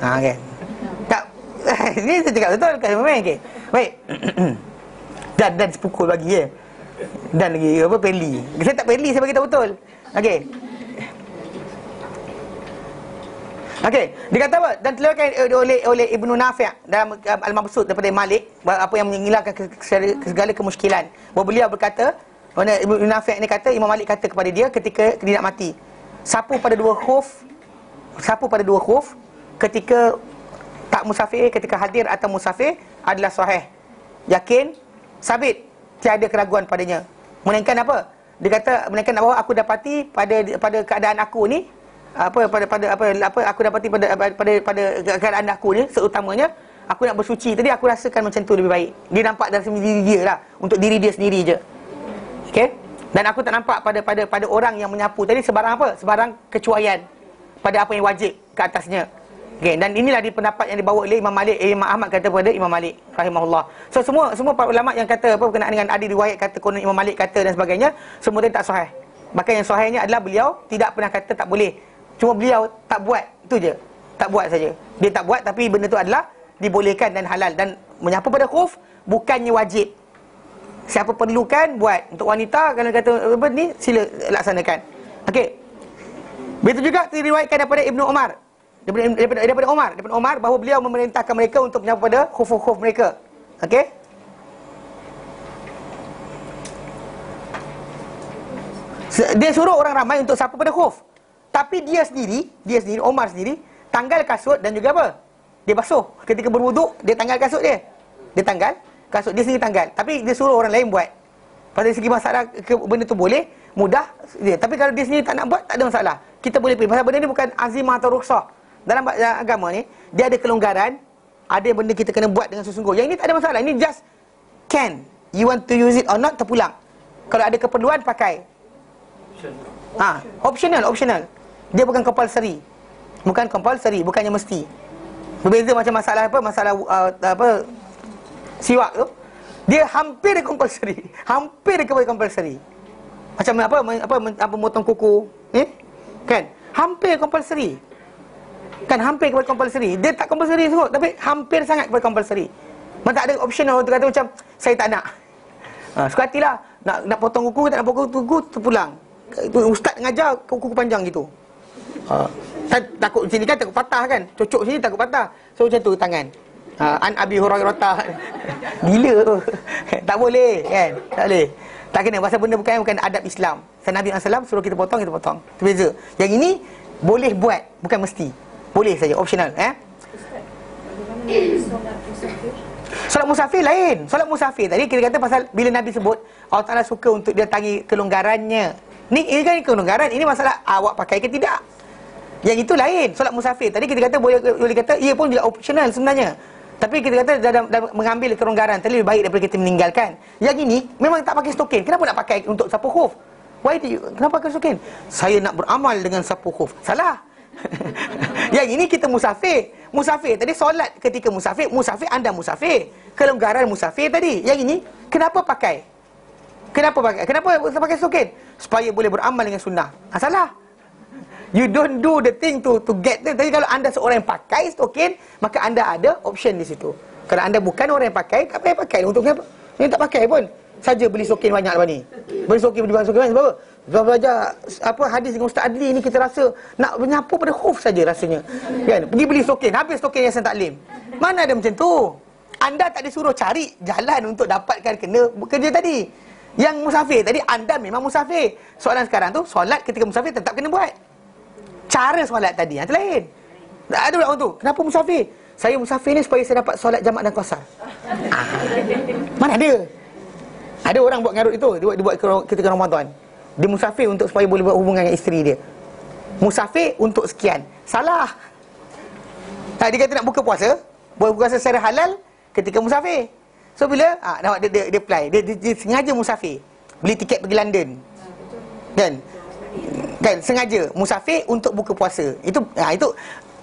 Ha, kan? Tak. Ini saya cakap betul kan? Okey. Baik. Dan sepukul bagi ya. Dan lagi apa peli. Saya tak peli, saya bagi tahu betul. Okey. Okey, dia kata apa? Dan diriwayatkan oleh Ibnu Nafi' dalam Al-Mabsut daripada Malik, apa yang menghilangkan segala kemusykilan. Bahawa beliau berkata, mana Ibnu Nafi' ni kata, Imam Malik kata kepada dia ketika dia nak mati, sapu pada dua khuf ketika tak musafir, ketika hadir atau musafir adalah sahih. Yakin, sabit, tiada keraguan padanya. Melainkan apa? Dia kata melainkan bahawa aku dapati pada keadaan aku ni, aku dapati pada keadaan aku ni, seutamanya aku nak bersuci tadi, aku rasakan macam tu lebih baik. Dia nampak dari diri dia lah, untuk diri dia sendiri je. Okey? Dan aku tak nampak pada orang yang menyapu tadi sebarang apa? Sebarang kecuaian pada apa yang wajib ke atasnya. Okey, dan inilah pendapat yang dibawa oleh Imam Malik, Imam Ahmad kata kepada Imam Malik rahimahullah. So semua para ulama yang kata apa berkenaan dengan ada riwayat kata konon Imam Malik kata dan sebagainya, semua dia tak sahih. Bahkan yang sahihnya adalah beliau tidak pernah kata tak boleh. Cuma beliau tak buat, itu je. Tak buat saja. Dia tak buat, tapi benda tu adalah dibolehkan dan halal. Dan menyapu pada khuf bukannya wajib. Siapa perlukan buat. Untuk wanita kalau kata apa ni, sila laksanakan. Okey. Begitu juga diriwayatkan daripada Ibnu Umar. Daripada Umar bahawa beliau memerintahkan mereka untuk menyapu pada khuf-khuf mereka. Okey? Dia suruh orang ramai untuk sapu pada khuf. Tapi dia sendiri Umar sendiri tanggal kasut dan juga apa? Dia basuh. Ketika berwuduk, dia tanggal kasut dia. Dia tanggal kasut dia sendiri tanggal. Tapi dia suruh orang lain buat. Pada segi masalah benda tu boleh, mudah dia. Tapi kalau dia sendiri tak nak buat, tak ada masalah. Kita boleh pilih. Pasal benda ni bukan azimah atau rukhsah. Dalam agama ni, dia ada kelonggaran, ada benda kita kena buat dengan sesungguh. Yang ini tak ada masalah. Ini just can. You want to use it or not, terpulang. Kalau ada keperluan, pakai. Optional. Dia bukan compulsory. Bukannya mesti. Berbeza macam masalah siwak tu. Dia hampir compulsory. Macam apa memotong kuku, kan? Hampir compulsory. Dia tak compulsory sangat, tapi hampir sangat kepada compulsory. Macam tak ada optional. Orang tu kata macam saya tak nak. Suka hatilah nak potong kuku, tak nak potong kuku, terpulang. Ustaz mengajar kuku panjang gitu. Takut sini kan takut patah kan. Cocok sini takut patah. So macam tu tangan. An Abi Hurairah. Gila tu. Tak boleh kan. Tak boleh. Tak kena. Pasal benda bukan adab Islam. Nabi SAW suruh kita potong, kita potong. Itu beza. Yang ini boleh buat, bukan mesti. Boleh saja, optional. Solat musafir lain. Solat musafir tadi kita kata pasal bila Nabi sebut Allah Ta'ala suka untuk dia tangi kelonggarannya. Ini kan kelonggaran. Ini masalah awak pakai ke tidak. Yang itu lain. Solat musafir tadi kita kata boleh kata ia pun juga optional sebenarnya. Tapi kita kata dalam mengambil kelonggaran tadi lebih baik daripada kita meninggalkan. Yang ini memang tak pakai stokin. Kenapa nak pakai untuk sapu khuf? Kenapa pakai stokin? Saya nak beramal dengan sapu khuf. Salah. Yang ini kita musafir. Musafir tadi solat ketika musafir anda musafir. Kelonggaran musafir tadi. Yang ini kenapa pakai? Kenapa pakai stokin? Supaya boleh beramal dengan sunnah. Salah. You don't do the thing to get them. Tapi kalau anda seorang yang pakai stokin, maka anda ada option di situ. Kalau anda bukan orang yang pakai, tak payah pakai. Untuk apa? Yang tak pakai pun saja beli stokin banyak lepas ni. Beli stokin banyak sebab apa? Sebab belajar hadis dengan Ustaz Adli ni, kita rasa nak menyapu pada khuf saja rasanya. Kan? Pergi beli stokin, habis stokin Yasin Taklim. Mana ada macam tu? anda tak disuruh cari jalan untuk dapatkan kena kerja tadi. Yang musafir tadi, anda memang musafir. Soalan sekarang tu, solat ketika musafir tetap kena buat. Cara solat tadi, yang lain. Ada orang tu, kenapa musafir? Saya musafir ni supaya saya dapat solat jamak dan qasar. Mana ada? Ada orang buat ngarut itu, dia buat ketika Ramadan. Dia musafir untuk supaya boleh buat hubungan dengan isteri dia. Musafir untuk sekian. Salah. Dia kata nak buka puasa, buat puasa secara halal ketika musafir. So bila nampak dia apply, dia sengaja musafir, beli tiket pergi London. Kan sengaja musafir untuk buka puasa. Itu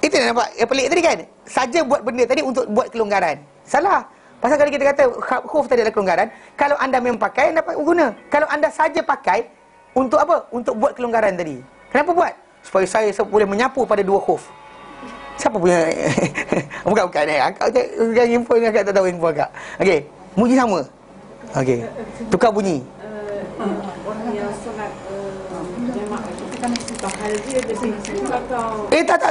nampak yang pelik tadi kan. Saja buat benda tadi untuk buat kelonggaran. Salah. Pasal kalau kita kata khuf tadi adalah kelonggaran, kalau anda memang pakai, anda dapat guna. Kalau anda saja pakai untuk apa? Untuk buat kelonggaran tadi. Kenapa buat? Supaya saya boleh menyapu pada 2 khuf. Siapa punya? Bukan akak yang info ni, akak tak tahu info akak. Okey, bunyi sama. Okey, tukar bunyi. Orang yang solat jamak kita kan mesti pahala dia atau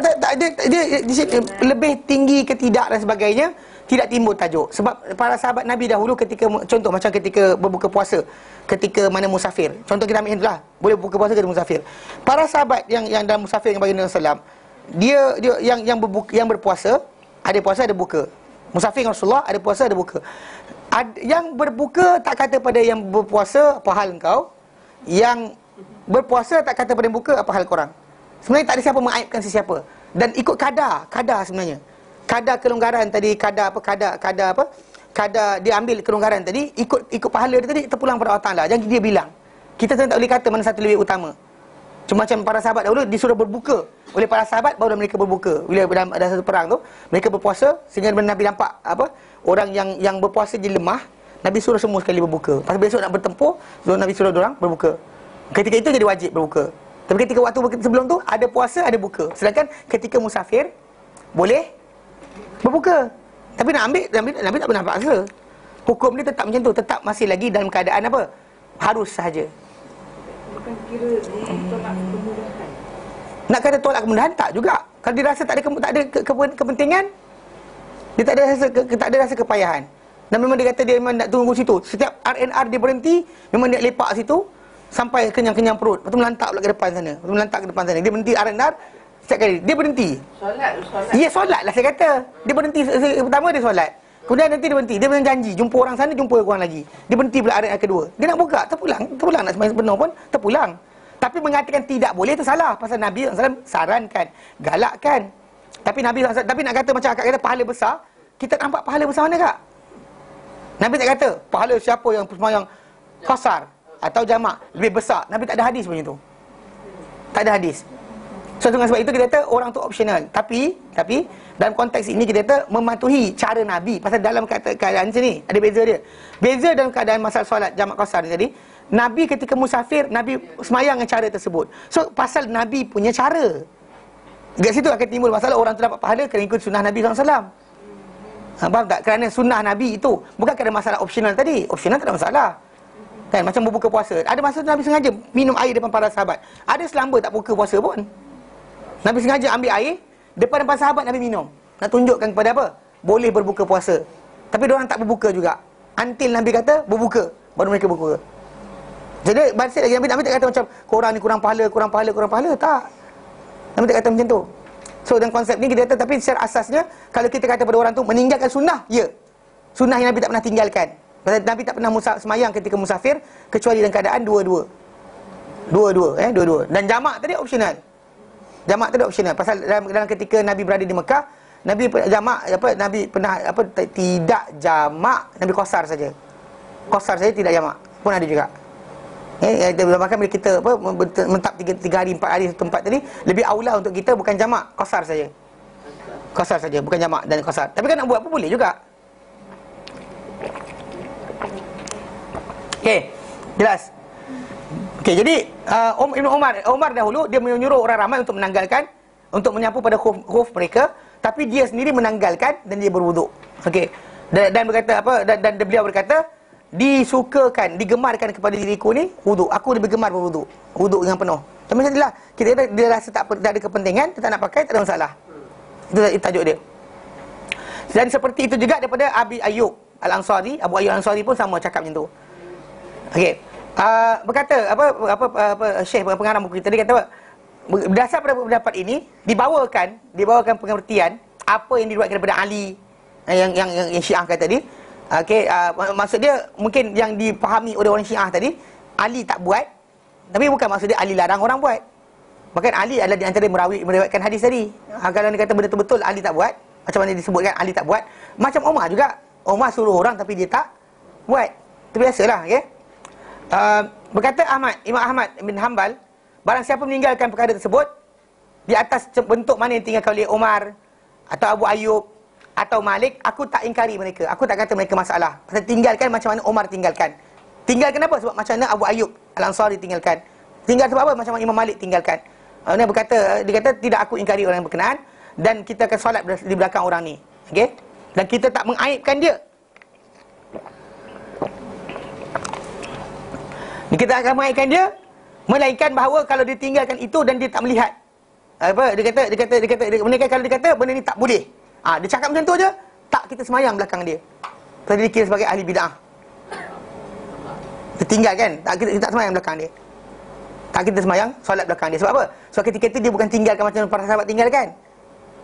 Dia lebih tinggi ke tidak dan sebagainya tidak timbul tajuk. Sebab para sahabat Nabi dahulu ketika, contoh macam ketika berbuka puasa, ketika mana musafir. Contoh kita ambil itulah, boleh buka puasa ketika musafir. Para sahabat yang dalam musafir dengan baginda Rasulullah, dia yang berpuasa, ada puasa ada buka. Musafir dengan Rasulullah, ada puasa ada buka. Yang berbuka tak kata pada yang berpuasa apa hal engkau, yang berpuasa tak kata pada yang buka apa hal korang. Sebenarnya tak ada siapa mengaibkan sesiapa. Dan ikut kadar sebenarnya. Kadar kelonggaran tadi, kadar dia ambil kelonggaran tadi, ikut pahala dia tadi terpulang pada Allah Ta'ala. Jangan dia bilang. Kita tak boleh kata mana satu lebih utama. Cuma macam para sahabat dahulu disuruh berbuka oleh para sahabat, baru mereka berbuka. Bila ada satu perang tu, mereka berpuasa sehingga Nabi nampak orang yang berpuasa je lemah, Nabi suruh semua sekali berbuka. Pasal besok nak bertempur, Nabi suruh orang berbuka. Ketika itu jadi wajib berbuka. Tapi ketika waktu sebelum tu ada puasa, ada buka. Sedangkan ketika musafir boleh berbuka. Tapi Nabi tak pernah paksa. Hukum dia tetap macam tu, tetap masih lagi dalam keadaan apa? Harus sahaja. bukan kira tolak kemudahan. Nak kata tolak kemudahan tak juga. Kalau dia rasa tak ada kepentingan, dia tak ada rasa kepayahan. Dan memang dia kata dia memang nak tunggu situ. Setiap RNR dia berhenti, memang dia lepak situ sampai kenyang-kenyang perut. Lepas tu melantak pula ke depan sana. Dia berhenti RNR setiap kali. Dia berhenti. Solat. Ya, solat lah saya kata. Dia berhenti, pertama dia solat. Kemudian nanti dia berhenti. Dia memang janji jumpa orang sana, jumpa orang lagi. Dia berhenti pula RNR kedua. Dia nak buka, terpulang nak sembahyang sebenar pun terpulang. Tapi mengatakan tidak boleh itu salah. Pasal Nabi SAW sarankan, galakkan. Tapi Nabi SAW, tapi nak kata macam akak kata pahala besar, kita nampak pahala besar mana kak? Nabi tak kata pahala siapa yang sembahyang qasar atau jamak lebih besar. Nabi tak ada hadis macam tu. Tak ada hadis. So dengan sebab itu kita kata orang tu optional. Tapi dalam konteks ini kita kata mematuhi cara Nabi. Pasal dalam keadaan sini ada beza dia. Beza dalam keadaan masalah solat jamak qasar ni tadi, Nabi ketika musafir, Nabi semayang dengan cara tersebut. So pasal Nabi punya cara, dekat situ akan timbul masalah orang tu dapat pahala kerana ikut sunnah Nabi SAW. Faham tak? Kerana sunnah Nabi itu, bukan kerana masalah optional tadi. Optional tak ada masalah. Kan macam berbuka puasa, ada masa Nabi sengaja minum air depan para sahabat. Ada selamba tak buka puasa pun, Nabi sengaja ambil air depan sahabat, Nabi minum. Nak tunjukkan kepada apa? Boleh berbuka puasa. Tapi diorang tak berbuka juga. Until Nabi kata berbuka, baru mereka berbuka. Jadi balik lagi Nabi tak kata macam korang ni kurang pahala. Tak. Nabi tak kata macam tu. So dalam konsep ni kita kata, tapi secara asasnya kalau kita kata pada orang tu meninggalkan sunnah, ya. Sunnah yang Nabi tak pernah tinggalkan. Pasal Nabi tak pernah semayang ketika musafir kecuali dalam keadaan dua-dua. Dan jamak tadi optional. Pasal dalam ketika Nabi berada di Mekah, Nabi jamak Nabi pernah tidak jamak, Nabi qasar saja. Qasar saja, tidak jamak. Pun ada juga. Bahkan bila kita mentap 3 hari 4 hari satu tempat tadi, lebih aula untuk kita bukan jamak, qasar saja. Qasar saja, bukan jamak dan qasar. Tapi kan nak buat apa boleh juga. Okey, jelas. Okey, jadi Ibn Umar dahulu dia menyuruh orang ramai untuk menanggalkan, untuk menyapu pada khuf mereka, tapi dia sendiri menanggalkan dan dia berwuduk. Okey. Dan berkata dan beliau berkata, disukakan, digemarkan kepada diriku ni wuduk. Aku lebih gemar berwuduk. Wuduk dengan penuh. Tapi macam itulah, kita dia rasa tak ada kepentingan, kita tak nak pakai, tak ada masalah. Itu tajuk dia. Dan seperti itu juga daripada Abi Ayyub Al-Ansari. Abu Ayyub Al-Ansari pun sama cakap macam tu. Okey. Berkata Syekh pengarang buku kita, dia kata berdasar pada pendapat ini dibawakan pengertian apa yang diriwayatkan daripada Ali yang Syiah kata tadi. Okey, maksud dia mungkin yang dipahami oleh orang Syiah tadi, Ali tak buat, tapi bukan maksud dia Ali larang orang buat. Bahkan Ali adalah di antara meriwayatkan hadis tadi. Kalau dia kata benda tu betul, Ali tak buat, macam mana disebutkan Ali tak buat. Macam Umar juga, Umar suruh orang tapi dia tak buat. Itu biasalah, okey. Berkata Imam Ahmad bin Hanbal, barang siapa meninggalkan perkara tersebut di atas bentuk mana yang tinggalkan oleh Umar atau Abu Ayyub atau Malik, aku tak ingkari mereka. Aku tak kata mereka masalah. Pasal tinggalkan macam mana Umar tinggalkan. Tinggalkan apa? Sebab macam mana Abu Ayyub Al-Ansari tinggalkan. Tinggal sebab apa? Macam mana Imam Malik tinggalkan. Dia kata tidak aku ingkari orang yang berkenaan, dan kita akan solat di belakang orang ni. Okey? Dan kita tak mengaibkan dia. Kita akan mengaibkan dia, melainkan bahawa kalau dia tinggalkan itu dan dia tak melihat. Dia kata kalau dia kata benda ni tak boleh. Dia cakap macam tu je, tak kita semayang belakang dia. Sebab dia kira sebagai ahli bid'ah. Dia tinggal kan, kita tak semayang belakang dia. Tak kita semayang, solat belakang dia. Sebab apa? Sebab ketika itu dia bukan tinggalkan macam para sahabat tinggalkan.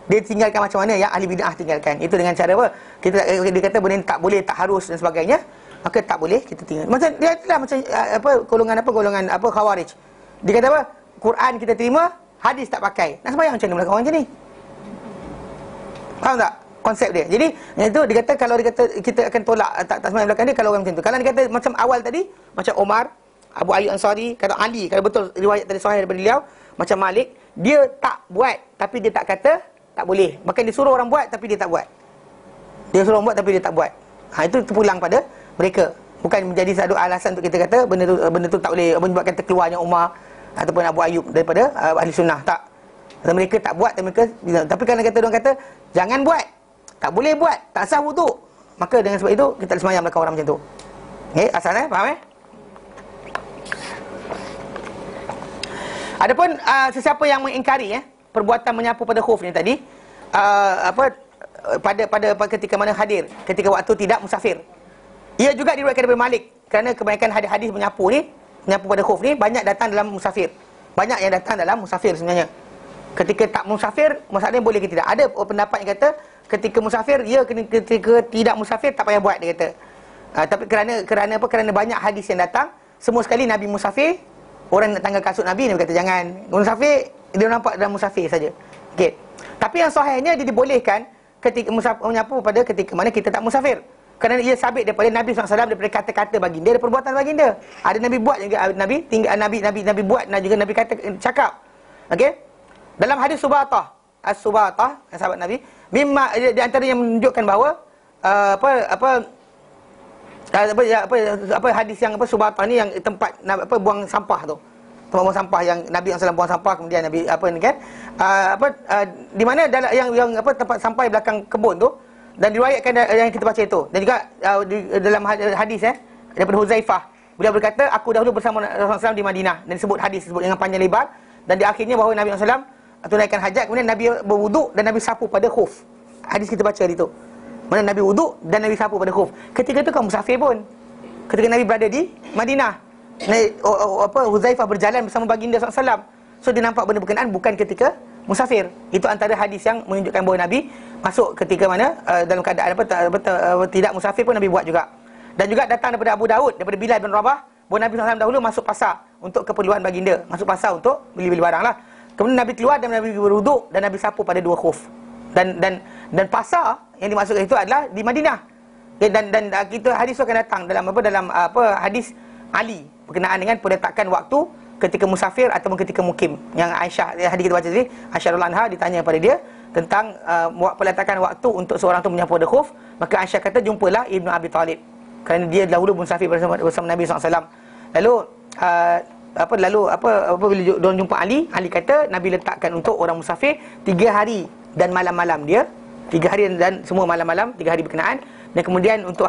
Dia tinggalkan macam mana yang ahli bid'ah tinggalkan. Itu dengan cara apa? Dia kata benda ni tak boleh, tak harus dan sebagainya, maka tak boleh kita tinggal. Macam dia itulah macam golongan Khawarij. Dia kata apa? Quran kita terima, hadis tak pakai. Nak sembahyang macam mana belakang orang macam ni? Faham tak konsep dia? Jadi yang itu dia kata, kalau dia kata kita akan tolak tak sembahyang belakang dia kalau orang macam tu. Kalau dia kata macam awal tadi, macam Omar, Abu Ayyub Ansari, kata Ali, kalau betul riwayat tadi sahih daripada beliau, macam Malik, dia tak buat tapi dia tak kata tak boleh. Bahkan dia suruh orang buat tapi dia tak buat. Dia suruh orang buat tapi dia tak buat. Itu terpulang pada mereka. Bukan menjadi satu alasan untuk kita kata benda tu tak boleh menyebabkan terkeluarnya Umar ataupun Abu Ayyub daripada ahli sunnah. Tak. Atau mereka tak buat, tapi kalau orang kata jangan buat, tak boleh buat, tak sah wuduk, maka dengan sebab itu kita tak semayang belakang orang macam tu. Okey, asalnya faham Adapun sesiapa yang mengingkari perbuatan menyapu pada khuf ni tadi, pada ketika mana hadir, ketika waktu tidak musafir, ia juga diriwayatkan daripada Malik, kerana kebanyakan hadis-hadis menyapu pada khuf ni banyak datang dalam musafir. Banyak yang datang dalam musafir sebenarnya. Ketika tak musafir, masalahnya boleh ke tidak. Ada pendapat yang kata ketika musafir, ketika tidak musafir tak payah buat, dia kata. Tapi kerana banyak hadis yang datang, semua sekali Nabi musafir, orang nak tanggal kasut Nabi kata jangan. Musafir, dia nampak dalam musafir saja. Okey. Tapi yang sahihnya dia dibolehkan ketika menyapu pada ketika mana kita tak musafir. Kerana ia sabit daripada Nabi SAW, daripada kata-kata baginda dan perbuatan baginda. Ada Nabi buat juga, Nabi buat, dan juga Nabi cakap. Okey. Dalam hadis Subatah, As-Subatah, sahabat Nabi, di antara yang menunjukkan bahawa hadis yang Subatah ni, yang tempat buang sampah tu. Tempat buang sampah yang Nabi SAW buang sampah, kemudian Nabi di mana yang tempat sampai belakang kebun tu, dan diriwayatkan yang kita baca itu. Dan juga dalam hadis daripada Huzaifah, beliau berkata, aku dahulu bersama Rasulullah SAW di Madinah, dan disebut dengan panjang lebar, dan di akhirnya bahawa Nabi SAW tunaikan hajat, kemudian Nabi berwuduk dan Nabi sapu pada khuf. Hadis kita baca di tu, mana Nabi wuduk dan Nabi sapu pada khuf. Ketika itu kaum musafir pun, ketika Nabi berada di Madinah, Huzaifah berjalan bersama baginda SAW. So dia nampak benda berkenaan bukan ketika musafir. Itu antara hadis yang menunjukkan bahawa Nabi masuk ketika mana dalam keadaan tidak musafir pun Nabi buat juga. Dan juga datang daripada Abu Daud, daripada Bilal bin Rabah, bahawa Nabi SAW dahulu masuk pasar untuk keperluan baginda, masuk pasar untuk beli-beli barang lah. Kemudian Nabi keluar dan Nabi berwuduk dan Nabi sapu pada dua khuf. Dan pasar yang dimaksudkan itu adalah di Madinah. Okay, dan kita hadis itu akan datang dalam hadis Ali berkenaan dengan peletakan waktu ketika musafir ataupun ketika mukim. Yang Aisyah, hadis kita baca tadi, Aisyah radhiyallahu anha ditanya kepada dia tentang peletakan waktu untuk seorang tu menyapu pada khuf, maka Aisyah kata jumpalah Ibnu Abi Talib, kerana dia dahulu musafir bersama Nabi SAW. Lalu bila diorang jumpa Ali kata Nabi letakkan untuk orang musafir 3 hari dan malam-malam dia, 3 hari dan semua malam-malam, 3 hari berkenaan. Dan kemudian untuk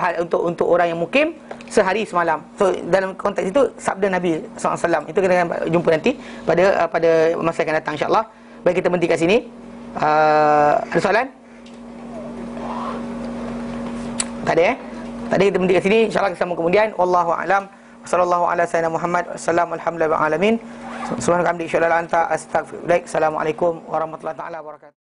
orang yang mukim, sehari semalam. So dalam konteks itu sabda Nabi SAW. Itu kita akan jumpa nanti pada masa yang akan datang, insya-Allah. Baik, kita berhenti kat sini. Ada soalan? Tak ada Tak ada, kita berhenti kat sini. InsyaAllah kita sambung kemudian. Wallahu a'lam. Sallallahu ala sayyidina Muhammad. Wassalamu alhamdulillah wa alamin. Subhanallah hamdi. Insyaallah anta astaghfirullah. Assalamualaikum warahmatullahi taala wabarakatuh.